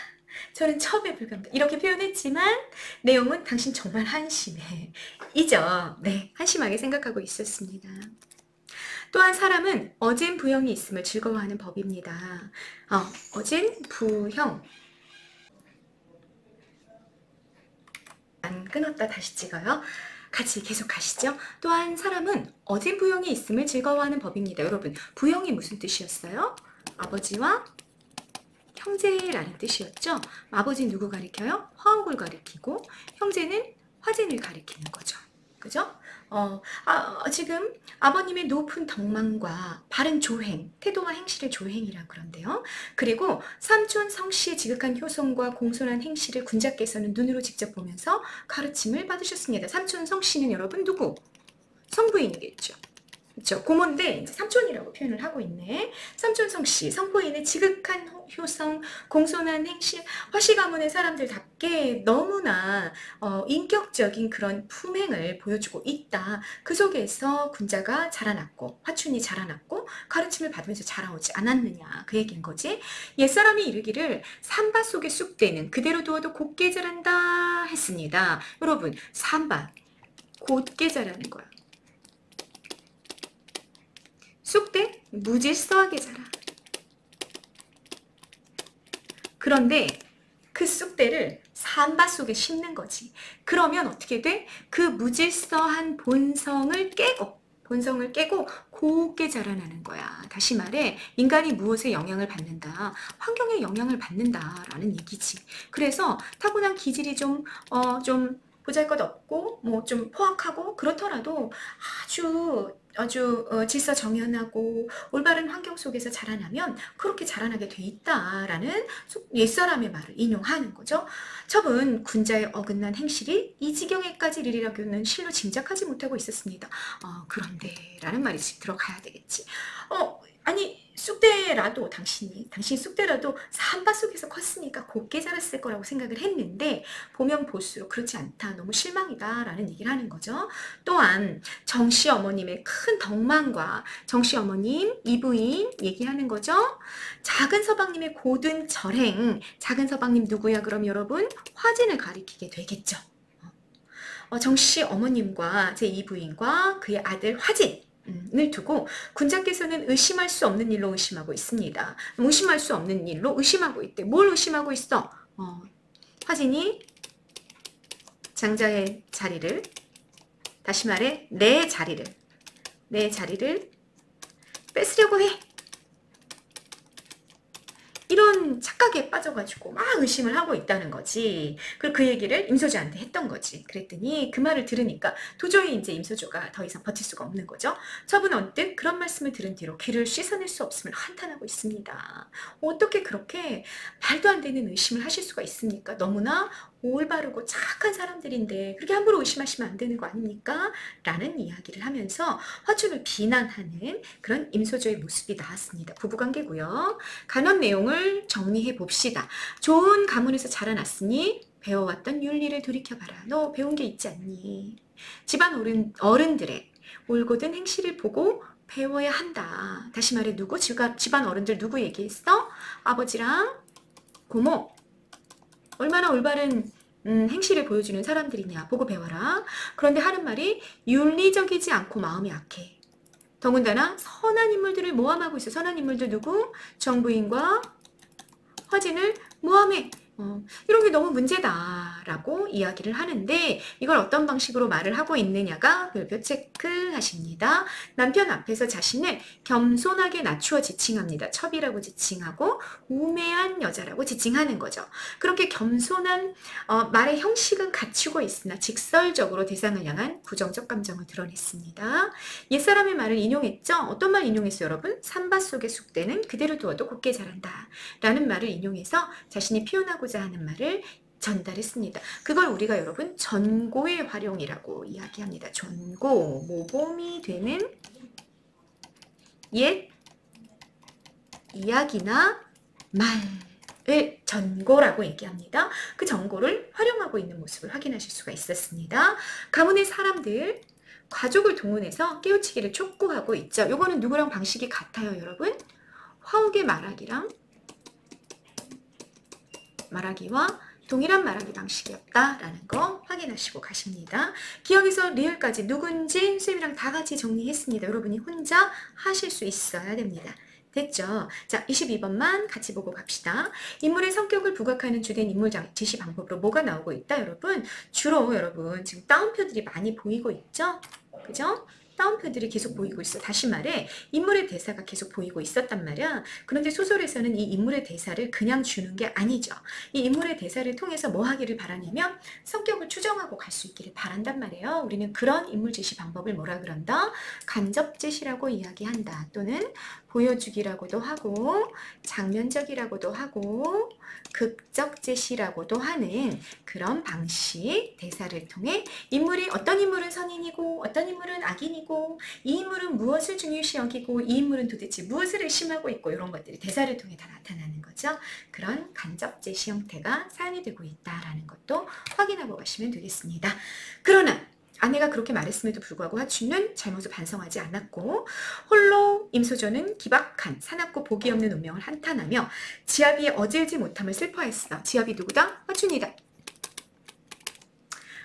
저는 첩에 불과합니다. 이렇게 표현했지만 내용은 당신 정말 한심해. 이죠. 네, 한심하게 생각하고 있었습니다. 또한 사람은 어진 부형이 있음을 즐거워하는 법입니다. 어진 부형. 안 끊었다 다시 찍어요. 같이 계속 가시죠. 또한 사람은 어진 부형이 있음을 즐거워하는 법입니다. 여러분, 부형이 무슨 뜻이었어요? 아버지와 형제라는 뜻이었죠. 아버지는 누구 가리켜요? 화옥을 가리키고 형제는 화진을 가리키는 거죠. 그죠? 지금 아버님의 높은 덕망과 바른 조행, 태도와 행실을 조행이라고 그런데요. 그리고 삼촌 성씨의 지극한 효성과 공손한 행실을 군자께서는 눈으로 직접 보면서 가르침을 받으셨습니다. 삼촌 성씨는 여러분 누구? 성부인이겠죠. 그렇죠. 고모인데 이제 삼촌이라고 표현을 하고 있네. 삼촌 성씨, 성부인의 지극한 효성, 공손한 행실, 화씨 가문의 사람들답게 너무나 인격적인 그런 품행을 보여주고 있다. 그 속에서 군자가 자라났고 화춘이 자라났고 가르침을 받으면서 자라오지 않았느냐 그 얘기인 거지. 옛사람이 이르기를 산밭 속에 쑥대는 그대로 두어도 곱게 자란다 했습니다. 여러분, 산밭 곧게 자라는 거야. 쑥대 무질서하게 자라. 그런데 그 쑥대를 산밭 속에 심는 거지. 그러면 어떻게 돼? 그 무질서한 본성을 깨고 곱게 자라나는 거야. 다시 말해 인간이 무엇에 영향을 받는다? 환경에 영향을 받는다라는 얘기지. 그래서 타고난 기질이 좀 보잘것없고 뭐 좀 포악하고 그렇더라도 아주 질서정연하고 올바른 환경 속에서 자라나면 그렇게 자라나게 돼 있다라는 옛사람의 말을 인용하는 거죠. 첩은 군자의 어긋난 행실이 이 지경에까지 이르리라고는 실로 짐작하지 못하고 있었습니다. 그런데 라는 말이 들어가야 되겠지. 아니 쑥대라도 당신 쑥대라도 산밭 속에서 컸으니까 곱게 자랐을 거라고 생각을 했는데 보면 볼수록 그렇지 않다. 너무 실망이다 라는 얘기를 하는 거죠. 또한 정씨 어머님의 큰 덕망과 정씨 어머님 이부인 얘기하는 거죠. 작은 서방님의 고든 절행. 작은 서방님 누구야? 그럼 여러분 화진을 가리키게 되겠죠. 정씨 어머님과 제 이부인과 그의 아들 화진 을 두고 군자께서는 의심할 수 없는 일로 의심하고 있습니다. 의심할 수 없는 일로 의심하고 있대. 뭘 의심하고 있어? 화진이 장자의 자리를, 다시 말해 내 자리를 뺏으려고 해. 이런 착각에 빠져가지고 막 의심을 하고 있다는 거지. 그리고 그 얘기를 임소조한테 했던 거지. 그랬더니 그 말을 들으니까 도저히 이제 임소조가 더 이상 버틸 수가 없는 거죠. 저분은 언뜻 그런 말씀을 들은 뒤로 귀를 씻어낼 수 없음을 한탄하고 있습니다. 어떻게 그렇게 말도 안 되는 의심을 하실 수가 있습니까? 너무나 올바르고 착한 사람들인데 그렇게 함부로 의심하시면 안 되는 거 아닙니까? 라는 이야기를 하면서 화춘을 비난하는 그런 임소조의 모습이 나왔습니다. 부부관계고요. 간원 내용을 정리해 봅시다. 좋은 가문에서 자라났으니 배워왔던 윤리를 돌이켜봐라. 너 배운 게 있지 않니? 집안 어른들의 올곧은 행실을 보고 배워야 한다. 다시 말해 누구? 집안 어른들 누구 얘기했어? 아버지랑 고모. 얼마나 올바른 행실을 보여주는 사람들이냐 보고 배워라. 그런데 하는 말이 윤리적이지 않고 마음이 악해. 더군다나 선한 인물들을 모함하고 있어. 선한 인물들 누구? 정부인과 화진을 모함해. 이런 게 너무 문제다라고 이야기를 하는데 이걸 어떤 방식으로 말을 하고 있느냐가 별표 체크하십니다. 남편 앞에서 자신을 겸손하게 낮추어 지칭합니다. 첩이라고 지칭하고 우매한 여자라고 지칭하는 거죠. 그렇게 겸손한 말의 형식은 갖추고 있으나 직설적으로 대상을 향한 부정적 감정을 드러냈습니다. 옛사람의 말을 인용했죠. 어떤 말 인용했어요 여러분? 산밭 속의 쑥대는 그대로 두어도 곱게 자란다 라는 말을 인용해서 자신이 표현하고 하는 말을 전달했습니다. 그걸 우리가 여러분 전고의 활용이라고 이야기합니다. 전고, 모범이 되는 옛 이야기나 말을 전고라고 얘기합니다. 그 전고를 활용하고 있는 모습을 확인하실 수가 있었습니다. 가문의 사람들, 가족을 동원해서 깨우치기를 촉구하고 있죠. 요거는 누구랑 방식이 같아요 여러분? 화옥의 말하기와 동일한 말하기 방식이었다라는 거 확인하시고 가십니다. 기억에서 리을까지 누군지 쌤이랑 다 같이 정리했습니다. 여러분이 혼자 하실 수 있어야 됩니다. 됐죠? 자, 22번만 같이 보고 갑시다. 인물의 성격을 부각하는 주된 인물 지시 방법으로 뭐가 나오고 있다, 여러분? 주로 여러분 지금 따옴표들이 많이 보이고 있죠? 그죠? 따옴표들이 계속 보이고 있어. 다시 말해 인물의 대사가 계속 보이고 있었단 말이야. 그런데 소설에서는 이 인물의 대사를 그냥 주는 게 아니죠. 이 인물의 대사를 통해서 뭐 하기를 바라냐면 성격을 추정하고 갈 수 있기를 바란단 말이에요. 우리는 그런 인물 제시 방법을 뭐라 그런다? 간접 제시라고 이야기한다. 또는 보여주기라고도 하고 장면적이라고도 하고 극적 제시라고도 하는 그런 방식 대사를 통해 인물이 어떤 인물은 선인이고 어떤 인물은 악인이고 이 인물은 무엇을 중요시 여기고 이 인물은 도대체 무엇을 의심하고 있고 이런 것들이 대사를 통해 다 나타나는 거죠. 그런 간접 제시 형태가 사용이 되고 있다라는 것도 확인하고 가시면 되겠습니다. 그러나 아내가 그렇게 말했음에도 불구하고 화춘은 잘못을 반성하지 않았고 홀로 임소조는 기박한 사납고 복이 없는 운명을 한탄하며 지아비의 어질지 못함을 슬퍼했어. 지아비 누구다? 화춘이다.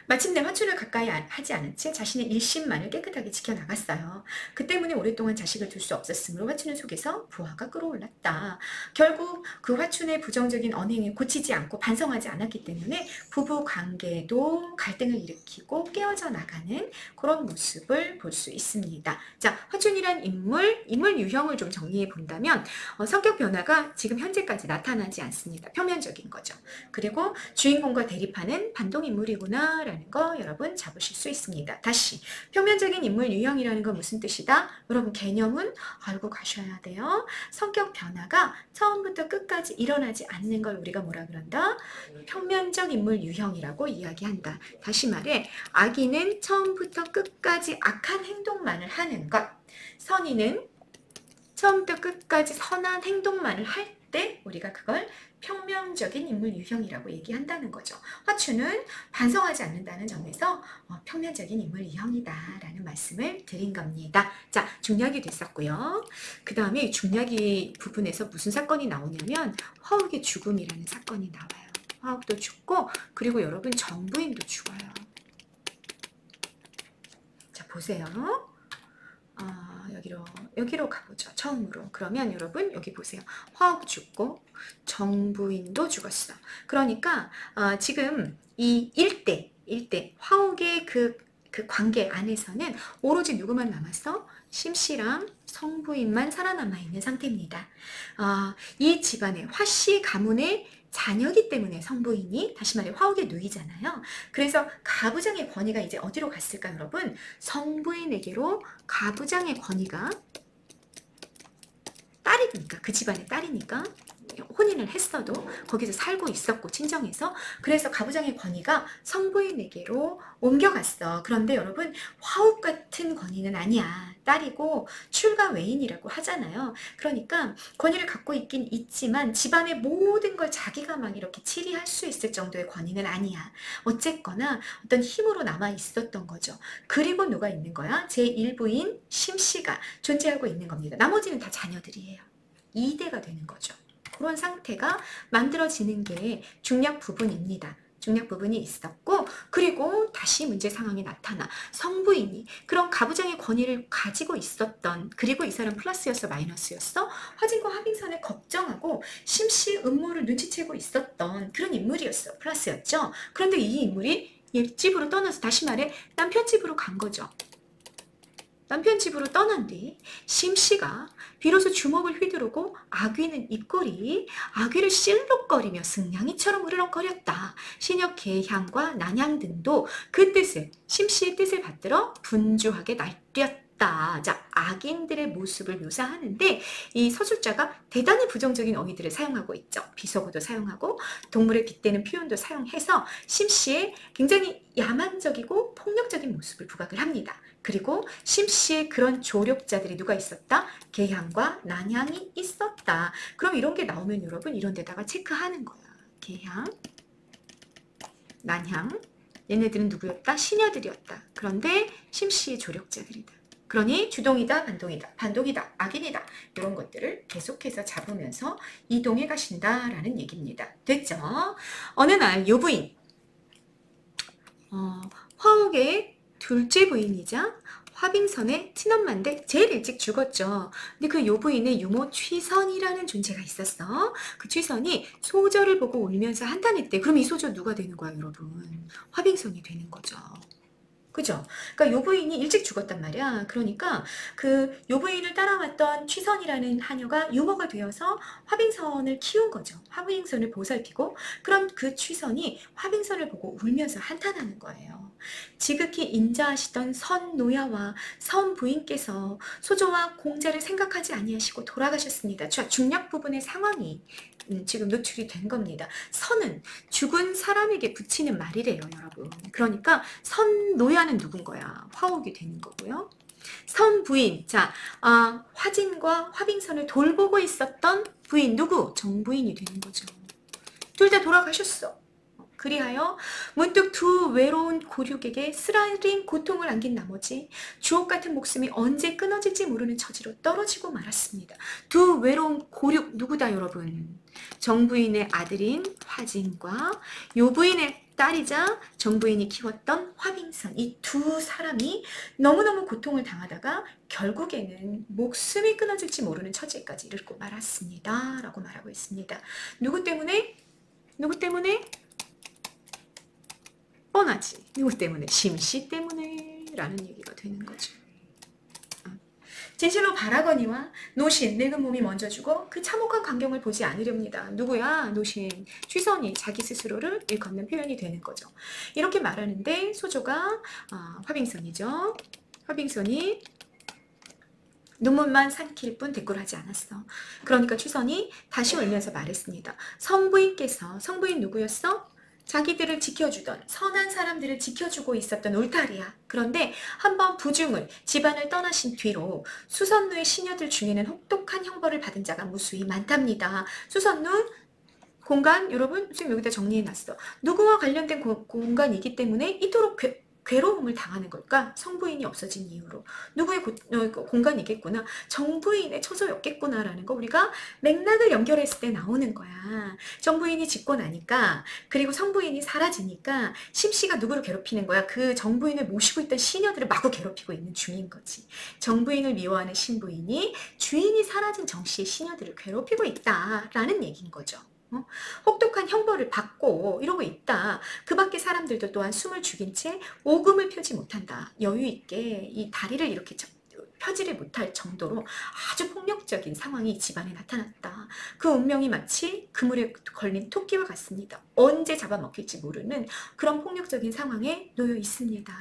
마침내 화춘을 가까이 하지 않은 채 자신의 일심만을 깨끗하게 지켜나갔어요. 그 때문에 오랫동안 자식을 둘 수 없었으므로 화춘을 속에서 부하가 끌어올랐다. 결국 그 화춘의 부정적인 언행을 고치지 않고 반성하지 않았기 때문에 부부 관계도 갈등을 일으키고 깨어져 나가는 그런 모습을 볼 수 있습니다. 자, 화춘이란 인물 유형을 좀 정리해 본다면 성격 변화가 지금 현재까지 나타나지 않습니다. 표면적인 거죠. 그리고 주인공과 대립하는 반동인물이구나 라는 거 여러분 잡으실 수 있습니다. 다시 표면적인 인물 유형이라는 건 무슨 뜻이다? 여러분 개념은 알고 가셔야 돼요. 성격 변화가 처음부터 끝까지 일어나지 않는 걸 우리가 뭐라 그런다? 표면적 인물 유형이라고 이야기한다. 다시 말해 악인은 처음부터 끝까지 악한 행동만을 하는 것, 선인은 처음부터 끝까지 선한 행동만을 할 때 우리가 그걸 평면적인 인물 유형이라고 얘기한다는 거죠. 화추는 반성하지 않는다는 점에서 평면적인 인물 유형이다 라는 말씀을 드린 겁니다. 자, 중략이 됐었고요. 그 다음에 중략이 부분에서 무슨 사건이 나오냐면 화욱의 죽음이라는 사건이 나와요. 화욱도 죽고 그리고 여러분 정부인도 죽어요. 자, 보세요. 여기로 가보죠. 처음으로. 그러면 여러분 여기 보세요. 화욱 죽고 정부인도 죽었어. 그러니까 지금 이 일대 화욱의 그 관계 안에서는 오로지 누구만 남았어? 심씨랑 성부인만 살아남아 있는 상태입니다. 이 집안의 화씨 가문의 자녀기 때문에 성부인이 다시 말해 화욱의 누이잖아요. 그래서 가부장의 권위가 이제 어디로 갔을까 여러분? 성부인에게로 가부장의 권위가 딸이니까 그 집안의 딸이니까 혼인을 했어도 거기서 살고 있었고 친정에서 그래서 가부장의 권위가 성부인에게로 옮겨갔어. 그런데 여러분 화욱 같은 권위는 아니야. 딸이고 출가 외인이라고 하잖아요. 그러니까 권위를 갖고 있긴 있지만 집안의 모든 걸 자기가 막 이렇게 치리할 수 있을 정도의 권위는 아니야. 어쨌거나 어떤 힘으로 남아 있었던 거죠. 그리고 누가 있는 거야? 제1부인 심씨가 존재하고 있는 겁니다. 나머지는 다 자녀들이에요. 2대가 되는 거죠. 그런 상태가 만들어지는 게 중략 부분입니다. 중략 부분이 있었고 그리고 다시 문제 상황이 나타나 성부인이 그런 가부장의 권위를 가지고 있었던 그리고 이 사람 플러스였어 마이너스였어? 화진과 화빙선을 걱정하고 심씨 음모를 눈치채고 있었던 그런 인물이었어. 플러스였죠. 그런데 이 인물이 얘 집으로 떠나서 다시 말해 남편 집으로 간 거죠. 남편 집으로 떠난 뒤 심씨가 비로소 주먹을 휘두르고 아귀는 입꼬리, 아귀를 실룩거리며 승냥이처럼 으르렁거렸다. 신역 계향과 난향 등도 그 뜻을 심씨의 뜻을 받들어 분주하게 날뛰었다. 자, 악인들의 모습을 묘사하는데 이 서술자가 대단히 부정적인 어휘들을 사용하고 있죠. 비속어도 사용하고 동물에 빗대는 표현도 사용해서 심씨의 굉장히 야만적이고 폭력적인 모습을 부각을 합니다. 그리고 심씨의 그런 조력자들이 누가 있었다? 계향과 난향이 있었다. 그럼 이런 게 나오면 여러분 이런 데다가 체크하는 거야. 계향, 난향, 얘네들은 누구였다? 시녀들이었다. 그런데 심씨의 조력자들이다. 그러니 주동이다, 반동이다, 반동이다, 악인이다. 이런 것들을 계속해서 잡으면서 이동해 가신다라는 얘기입니다. 됐죠? 어느 날 요부인, 화옥의 둘째 부인이자 화빙선의 친엄마인데 제일 일찍 죽었죠. 근데 그 요부인의 유모 취선이라는 존재가 있었어. 그 취선이 소저를 보고 울면서 한탄했대. 그럼 이 소저 누가 되는 거야 여러분? 화빙선이 되는 거죠. 그죠? 그러니까 요부인이 일찍 죽었단 말이야. 그러니까 그 요부인을 따라왔던 취선이라는 하녀가 유모가 되어서 화빙선을 키운 거죠. 화빙선을 보살피고 그럼 그 취선이 화빙선을 보고 울면서 한탄하는 거예요. 지극히 인자하시던 선노야와 선부인께서 소조와 공자를 생각하지 아니하시고 돌아가셨습니다. 중략 부분의 상황이 지금 노출이 된 겁니다. 선은 죽은 사람에게 붙이는 말이래요, 여러분. 그러니까 선노야는 누군 거야? 화옥이 되는 거고요. 선부인, 자, 화진과 화빙선을 돌보고 있었던 부인 누구? 정부인이 되는 거죠. 둘 다 돌아가셨어. 그리하여 문득 두 외로운 고륙에게 쓰라린 고통을 안긴 나머지 주옥 같은 목숨이 언제 끊어질지 모르는 처지로 떨어지고 말았습니다. 두 외로운 고륙 누구다 여러분? 정부인의 아들인 화진과 요부인의 딸이자 정부인이 키웠던 화빙선, 이 두 사람이 너무너무 고통을 당하다가 결국에는 목숨이 끊어질지 모르는 처지까지 이르고 말았습니다. 라고 말하고 있습니다. 누구 때문에? 누구 때문에? 뻔하지. 누구 때문에? 심씨 때문에 라는 얘기가 되는 거죠. 진실로 바라거니와 노신, 늙은 몸이 먼저 죽어 그 참혹한 광경을 보지 않으렵니다. 누구야? 노신, 취선이 자기 스스로를 일컫는 표현이 되는 거죠. 이렇게 말하는데 소조가 화빙선이죠. 화빙선이 눈물만 삼킬 뿐 대꾸하지 않았어. 그러니까 취선이 다시 울면서 말했습니다. 성부인 누구였어? 자기들을 지켜주던 선한 사람들을 지켜주고 있었던 울타리야. 그런데 한번 부중을 집안을 떠나신 뒤로 수선루의 시녀들 중에는 혹독한 형벌을 받은 자가 무수히 많답니다. 수선루 공간 여러분 선생님 여기다 정리해놨어. 누구와 관련된 공간이기 때문에 이토록 괴로움을 당하는 걸까? 성부인이 없어진 이유로. 누구의 공간이겠구나. 정부인의 처소였겠구나라는 거 우리가 맥락을 연결했을 때 나오는 거야. 정부인이 짓고 나니까 그리고 성부인이 사라지니까 심씨가 누구를 괴롭히는 거야? 그 정부인을 모시고 있던 시녀들을 마구 괴롭히고 있는 중인 거지. 정부인을 미워하는 신부인이 주인이 사라진 정씨의 시녀들을 괴롭히고 있다라는 얘기인 거죠. 혹독한 형벌을 받고 이러고 있다. 그 밖에 사람들도 또한 숨을 죽인 채 오금을 펴지 못한다. 여유 있게 이 다리를 이렇게 펴지를 못할 정도로 아주 폭력적인 상황이 집안에 나타났다. 그 운명이 마치 그물에 걸린 토끼와 같습니다. 언제 잡아먹힐지 모르는 그런 폭력적인 상황에 놓여 있습니다.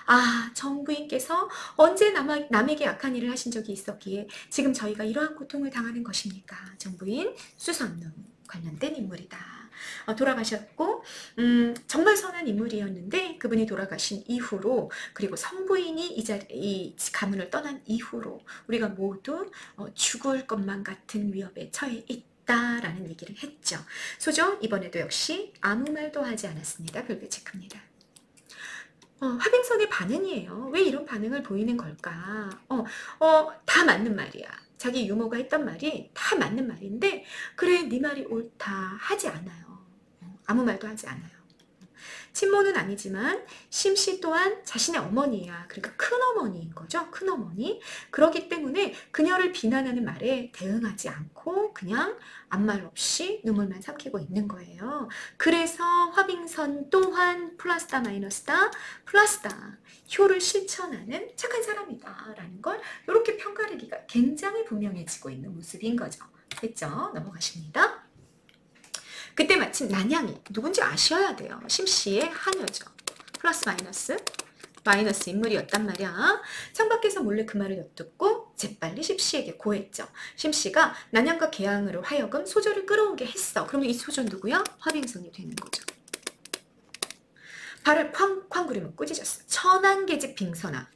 아, 정부인께서 언제 남에게 악한 일을 하신 적이 있었기에 지금 저희가 이러한 고통을 당하는 것입니까? 정부인 수선루 관련된 인물이다. 돌아가셨고 정말 선한 인물이었는데 그분이 돌아가신 이후로 그리고 성부인이 이 가문을 떠난 이후로 우리가 모두 죽을 것만 같은 위협에 처해 있다라는 얘기를 했죠. 소조 이번에도 역시 아무 말도 하지 않았습니다. 별표 체크입니다. 화빙선의 반응이에요. 왜 이런 반응을 보이는 걸까? 다 맞는 말이야. 자기 유모가 했던 말이 다 맞는 말인데 그래 네 말이 옳다 하지 않아요. 아무 말도 하지 않아요. 친모는 아니지만 심씨 또한 자신의 어머니야. 그러니까 큰어머니인 거죠. 큰어머니. 그렇기 때문에 그녀를 비난하는 말에 대응하지 않고 그냥 아무 말 없이 눈물만 삼키고 있는 거예요. 그래서 화빙선 또한 플러스다 마이너스다 플러스다. 효를 실천하는 착한 사람이다 라는 걸 이렇게 평가하기가 굉장히 분명해지고 있는 모습인 거죠. 됐죠? 넘어가십니다. 그때 마침 난양이 누군지 아셔야 돼요. 심씨의 하녀죠. 플러스 마이너스 인물이었단 말이야. 창밖에서 몰래 그 말을 엿듣고 재빨리 심씨에게 고했죠. 심씨가 난양과 계양으로 하여금 소조를 끌어오게 했어. 그러면 이 소조 누구야? 화빙선이 되는 거죠. 발을 쾅쾅 구르면 꾸짖었어. 천안계집 빙선아.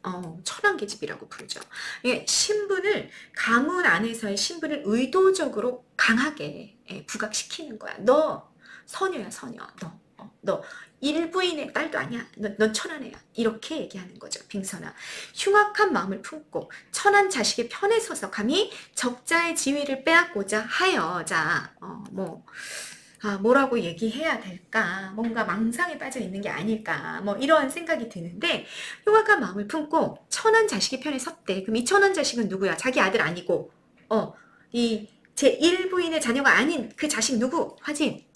천안계집이라고 부르죠. 예, 신분을 가문 안에서의 신분을 의도적으로 강하게 부각시키는 거야. 너 서녀야 서녀. 너 일부인의 딸도 아니야. 넌 천안애야. 이렇게 얘기하는 거죠. 빙선아. 흉악한 마음을 품고 천안 자식의 편에 서서 감히 적자의 지위를 빼앗고자 하여 뭐라고 얘기해야 될까? 뭔가 망상에 빠져 있는 게 아닐까? 뭐 이런 생각이 드는데 흉악한 마음을 품고 천한 자식의 편에 섰대. 그럼 이 천한 자식은 누구야? 자기 아들 아니고 이 제1부인의 자녀가 아닌 그 자식 누구? 화진.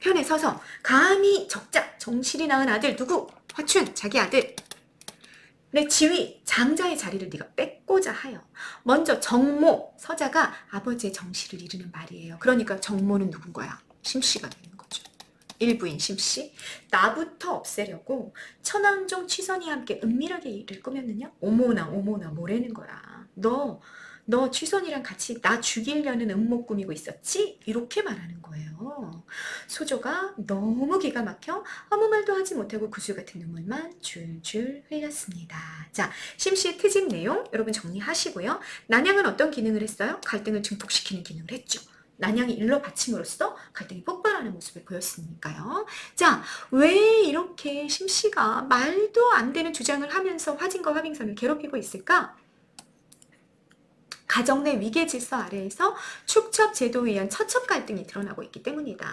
편에 서서 감히 적자 정실이 낳은 아들 누구? 화춘 자기 아들. 내 지위 장자의 자리를 네가 뺏고자 하여 먼저 정모 서자가 아버지의 정실을 이루는 말이에요. 그러니까 정모는 누군 거야? 심씨가 되는 거죠. 일부인 심씨. 나부터 없애려고 천왕종 취선이 함께 은밀하게 일을 꾸몄느냐? 오모나 뭐라는 거야. 너 취선이랑 같이 나 죽이려는 음모 꾸미고 있었지? 이렇게 말하는 거예요. 소조가 너무 기가 막혀 아무 말도 하지 못하고 구슬 같은 눈물만 줄줄 흘렸습니다. 자, 심씨의 트집 내용 여러분 정리하시고요. 난양은 어떤 기능을 했어요? 갈등을 증폭시키는 기능을 했죠. 난양이 일러 바침으로써 갈등이 폭발하는 모습을 보였으니까요. 자, 왜 이렇게 심씨가 말도 안 되는 주장을 하면서 화진과 화빙선을 괴롭히고 있을까? 가정 내 위계 질서 아래에서 축첩 제도에 의한 처첩 갈등이 드러나고 있기 때문이다.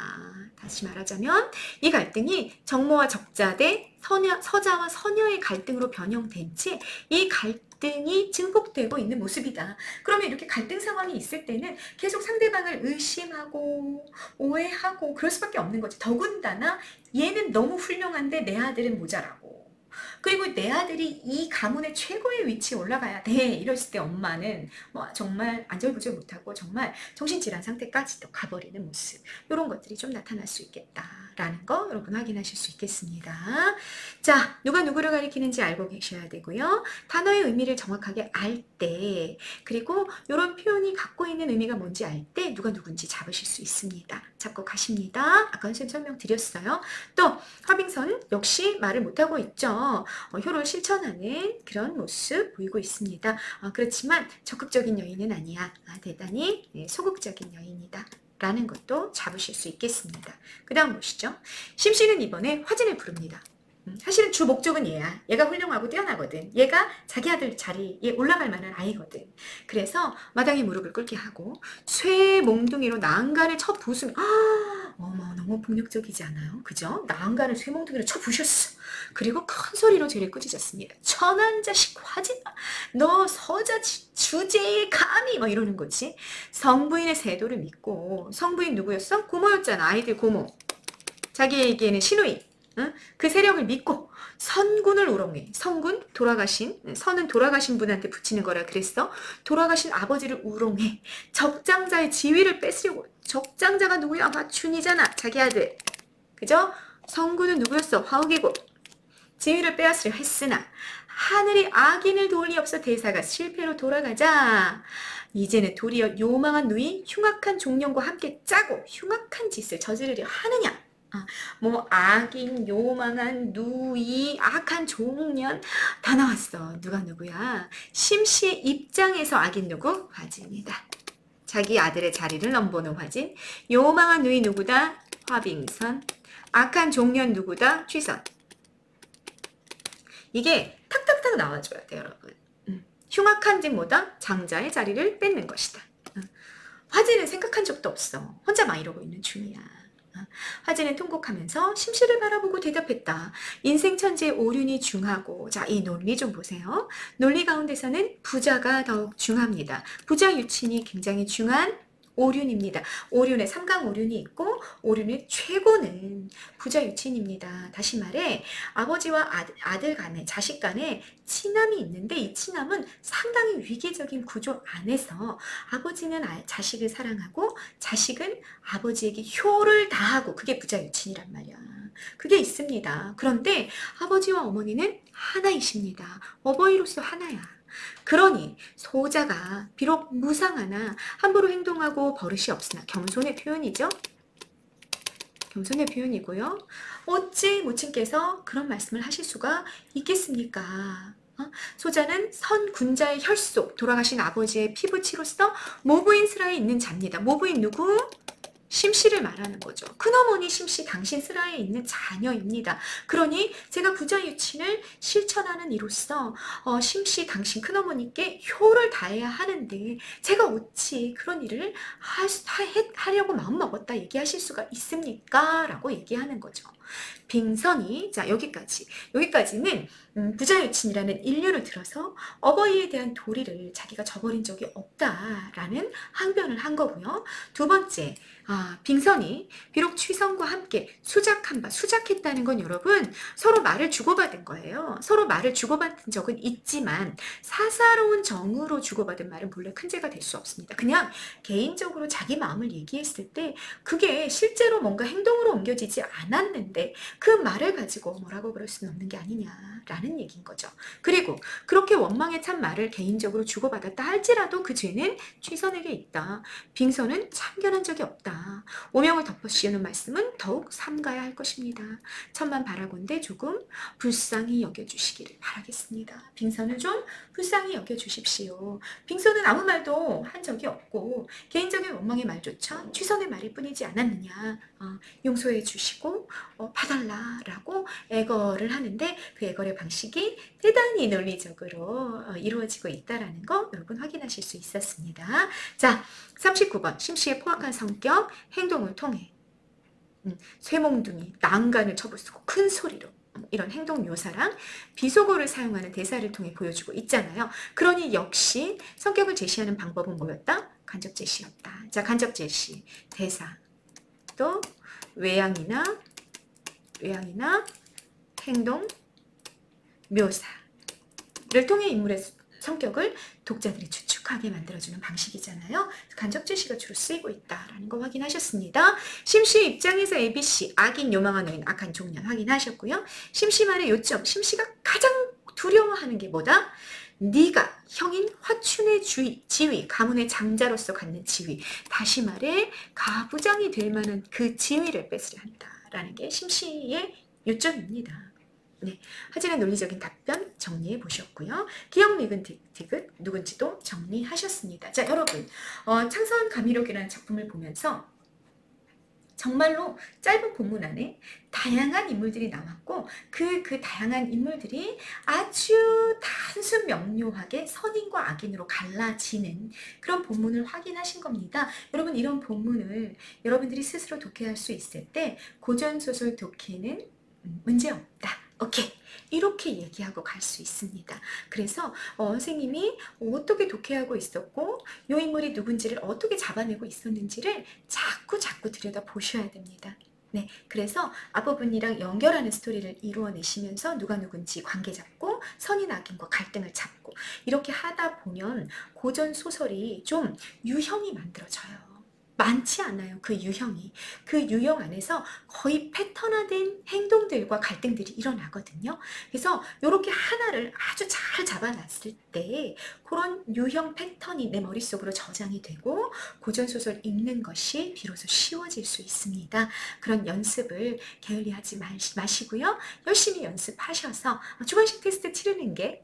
다시 말하자면 이 갈등이 정모와 적자 대 서자와 서녀의 갈등으로 변형된 채 이 갈등이 증폭되고 있는 모습이다. 그러면 이렇게 갈등 상황이 있을 때는 계속 상대방을 의심하고 오해하고 그럴 수밖에 없는 거지. 더군다나 얘는 너무 훌륭한데 내 아들은 모자라고. 그리고 내 아들이 이 가문의 최고의 위치에 올라가야 돼. 이랬을 때 엄마는 뭐 정말 안절부절 못하고 정말 정신질환 상태까지도 가버리는 모습. 이런 것들이 좀 나타날 수 있겠다라는 거 여러분 확인하실 수 있겠습니다. 자, 누가 누구를 가리키는지 알고 계셔야 되고요. 단어의 의미를 정확하게 알 때, 그리고 이런 표현이 갖고 있는 의미가 뭔지 알 때 누가 누군지 잡으실 수 있습니다. 잡고 가십니다. 아까 선생님 설명드렸어요. 또 화빙선 역시 말을 못하고 있죠. 효를 실천하는 그런 모습 보이고 있습니다. 그렇지만 적극적인 여인은 아니야. 대단히 소극적인 여인이다. 라는 것도 잡으실 수 있겠습니다. 그 다음 보시죠. 심씨는 이번에 화진을 부릅니다. 사실은 주 목적은 얘야. 얘가 훌륭하고 뛰어나거든. 얘가 자기 아들 자리에 올라갈 만한 아이거든. 그래서 마당에 무릎을 꿇게 하고 쇠 몽둥이로 난간을 쳐 부수면 어머 너무 폭력적이지 않아요? 그죠? 난간을 쇠 몽둥이로 쳐 부셨어. 그리고 큰 소리로 죄를 꾸짖었습니다. 천한 자식 화진아, 너 서자 주제에 감히 뭐 이러는 거지. 성부인의 세도를 믿고, 성부인 누구였어? 고모였잖아. 아이들 고모. 자기에게는 시누이. 그 세력을 믿고 선군을 우롱해. 선군 돌아가신, 선은 돌아가신 분한테 붙이는 거라 그랬어. 돌아가신 아버지를 우롱해. 적장자의 지위를 뺏으려고. 적장자가 누구야? 마춘이잖아. 자기 아들. 그죠? 성군은 누구였어? 화욱이고. 지위를 빼앗으려 했으나 하늘이 악인을 도울리 없어 대사가 실패로 돌아가자 이제는 도리어 요망한 누이 흉악한 종년과 함께 짜고 흉악한 짓을 저지르려 하느냐. 뭐 악인, 요망한 누이, 악한 종년 다 나왔어. 누가 누구야? 심씨의 입장에서 악인 누구? 화진이다. 자기 아들의 자리를 넘보는 화진. 요망한 누이 누구다? 화빙선. 악한 종년 누구다? 취선. 이게 탁탁탁 나와줘야 돼요, 여러분. 흉악한 짓 뭐다? 장자의 자리를 뺏는 것이다. 화진은 생각한 적도 없어. 혼자 막 이러고 있는 중이야. 화진은 통곡하면서 심씨를 바라보고 대답했다. 인생 천지의 오륜이 중하고, 자, 이 논리 좀 보세요. 논리 가운데서는 부자가 더욱 중합니다. 부자 유친이 굉장히 중한 오륜입니다. 오륜에 삼강 오륜이 있고 오륜의 최고는 부자 유친입니다. 다시 말해 아버지와 아들 간에 자식 간에 친함이 있는데 이 친함은 상당히 위계적인 구조 안에서 아버지는 자식을 사랑하고 자식은 아버지에게 효를 다하고 그게 부자 유친이란 말이야. 그게 있습니다. 그런데 아버지와 어머니는 하나이십니다. 어버이로서 하나야. 그러니 소자가 비록 무상하나 함부로 행동하고 버릇이 없으나 겸손의 표현이죠. 겸손의 표현이고요. 어찌 모친께서 그런 말씀을 하실 수가 있겠습니까? 소자는 선군자의 혈속, 돌아가신 아버지의 피부치로서 모부인 슬하에 있는 자입니다. 모부인 누구? 심씨를 말하는 거죠. 큰어머니 심씨 당신 슬하에 있는 자녀입니다. 그러니 제가 부자 유친을 실천하는 이로써 심씨 당신 큰어머니께 효를 다해야 하는데 제가 어찌 그런 일을 하려고 마음먹었다 얘기하실 수가 있습니까? 라고 얘기하는 거죠. 빙선이 자 여기까지는 부자 유친이라는 인류를 들어서 어버이에 대한 도리를 자기가 저버린 적이 없다라는 항변을 한 거고요. 두 번째 빙선이 비록 취선과 함께 수작했다는 건 여러분 서로 말을 주고받은 거예요. 서로 말을 주고받은 적은 있지만 사사로운 정으로 주고받은 말은 본래 큰 죄가 될 수 없습니다. 그냥 개인적으로 자기 마음을 얘기했을 때 그게 실제로 뭔가 행동으로 옮겨지지 않았는데 그 말을 가지고 뭐라고 그럴 수는 없는 게 아니냐라는 얘기인 거죠. 그리고 그렇게 원망에 찬 말을 개인적으로 주고받았다 할지라도 그 죄는 취선에게 있다. 빙선은 참견한 적이 없다. 오명을 덮어씌우는 말씀은 더욱 삼가야 할 것입니다. 천만 바라건대 조금 불쌍히 여겨주시기를 바라겠습니다. 빙선을 좀 불쌍히 여겨주십시오. 빙선은 아무 말도 한 적이 없고 개인적인 원망의 말조차 취선의 말일 뿐이지 않았느냐. 용서해 주시고 봐달라라고 애걸을 하는데 그 애걸의 방식이 대단히 논리적으로 이루어지고 있다는 거 여러분 확인하실 수 있었습니다. 자, 39번 심씨의 포악한 성격, 행동을 통해 쇠몽둥이, 난간을 쳐부수고 큰 소리로 이런 행동 묘사랑 비속어를 사용하는 대사를 통해 보여주고 있잖아요. 그러니 역시 성격을 제시하는 방법은 뭐였다? 간접 제시였다. 자, 간접 제시, 대사, 또 외양이나 행동 묘사를 통해 인물의 성격을 독자들이 추측하게 만들어주는 방식이잖아요. 간접제시가 주로 쓰이고 있다라는 거 확인하셨습니다. 심씨 입장에서 ABC, 악인, 요망한 노인, 악한 종년 확인하셨고요. 심씨말의 요점, 심씨가 가장 두려워하는 게 뭐다? 네가 형인 화춘의 지위, 가문의 장자로서 갖는 지위, 다시 말해 가부장이 될 만한 그 지위를 뺏으려 한다라는 게 심씨의 요점입니다. 네, 하진의 논리적인 답변 정리해 보셨고요. 기억 니은 디귿 누군지도 정리하셨습니다. 자, 여러분, 창선 감미록이라는 작품을 보면서 정말로 짧은 본문 안에 다양한 인물들이 나왔고 그 다양한 인물들이 아주 단순 명료하게 선인과 악인으로 갈라지는 그런 본문을 확인하신 겁니다. 여러분, 이런 본문을 여러분들이 스스로 독해할 수 있을 때 고전소설 독해는 문제없다. 오케이. 이렇게 얘기하고 갈 수 있습니다. 그래서 선생님이 어떻게 독해하고 있었고 이 인물이 누군지를 어떻게 잡아내고 있었는지를 자꾸 들여다 보셔야 됩니다. 네, 그래서 앞부분이랑 연결하는 스토리를 이루어내시면서 누가 누군지 관계 잡고 선인 악인과 갈등을 잡고 이렇게 하다 보면 고전 소설이 좀 유형이 만들어져요. 많지 않아요. 그 유형이. 그 유형 안에서 거의 패턴화된 행동들과 갈등들이 일어나거든요. 그래서 이렇게 하나를 아주 잘 잡아놨을 때 그런 유형 패턴이 내 머릿속으로 저장이 되고 고전소설 읽는 것이 비로소 쉬워질 수 있습니다. 그런 연습을 게을리하지 마시고요. 열심히 연습하셔서 주관식 테스트 치르는 게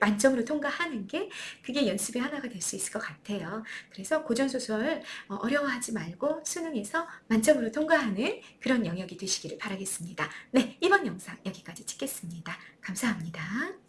만점으로 통과하는 게 그게 연습의 하나가 될 수 있을 것 같아요. 그래서 고전소설 어려워하지 말고 수능에서 만점으로 통과하는 그런 영역이 되시기를 바라겠습니다. 네, 이번 영상 여기까지 찍겠습니다. 감사합니다.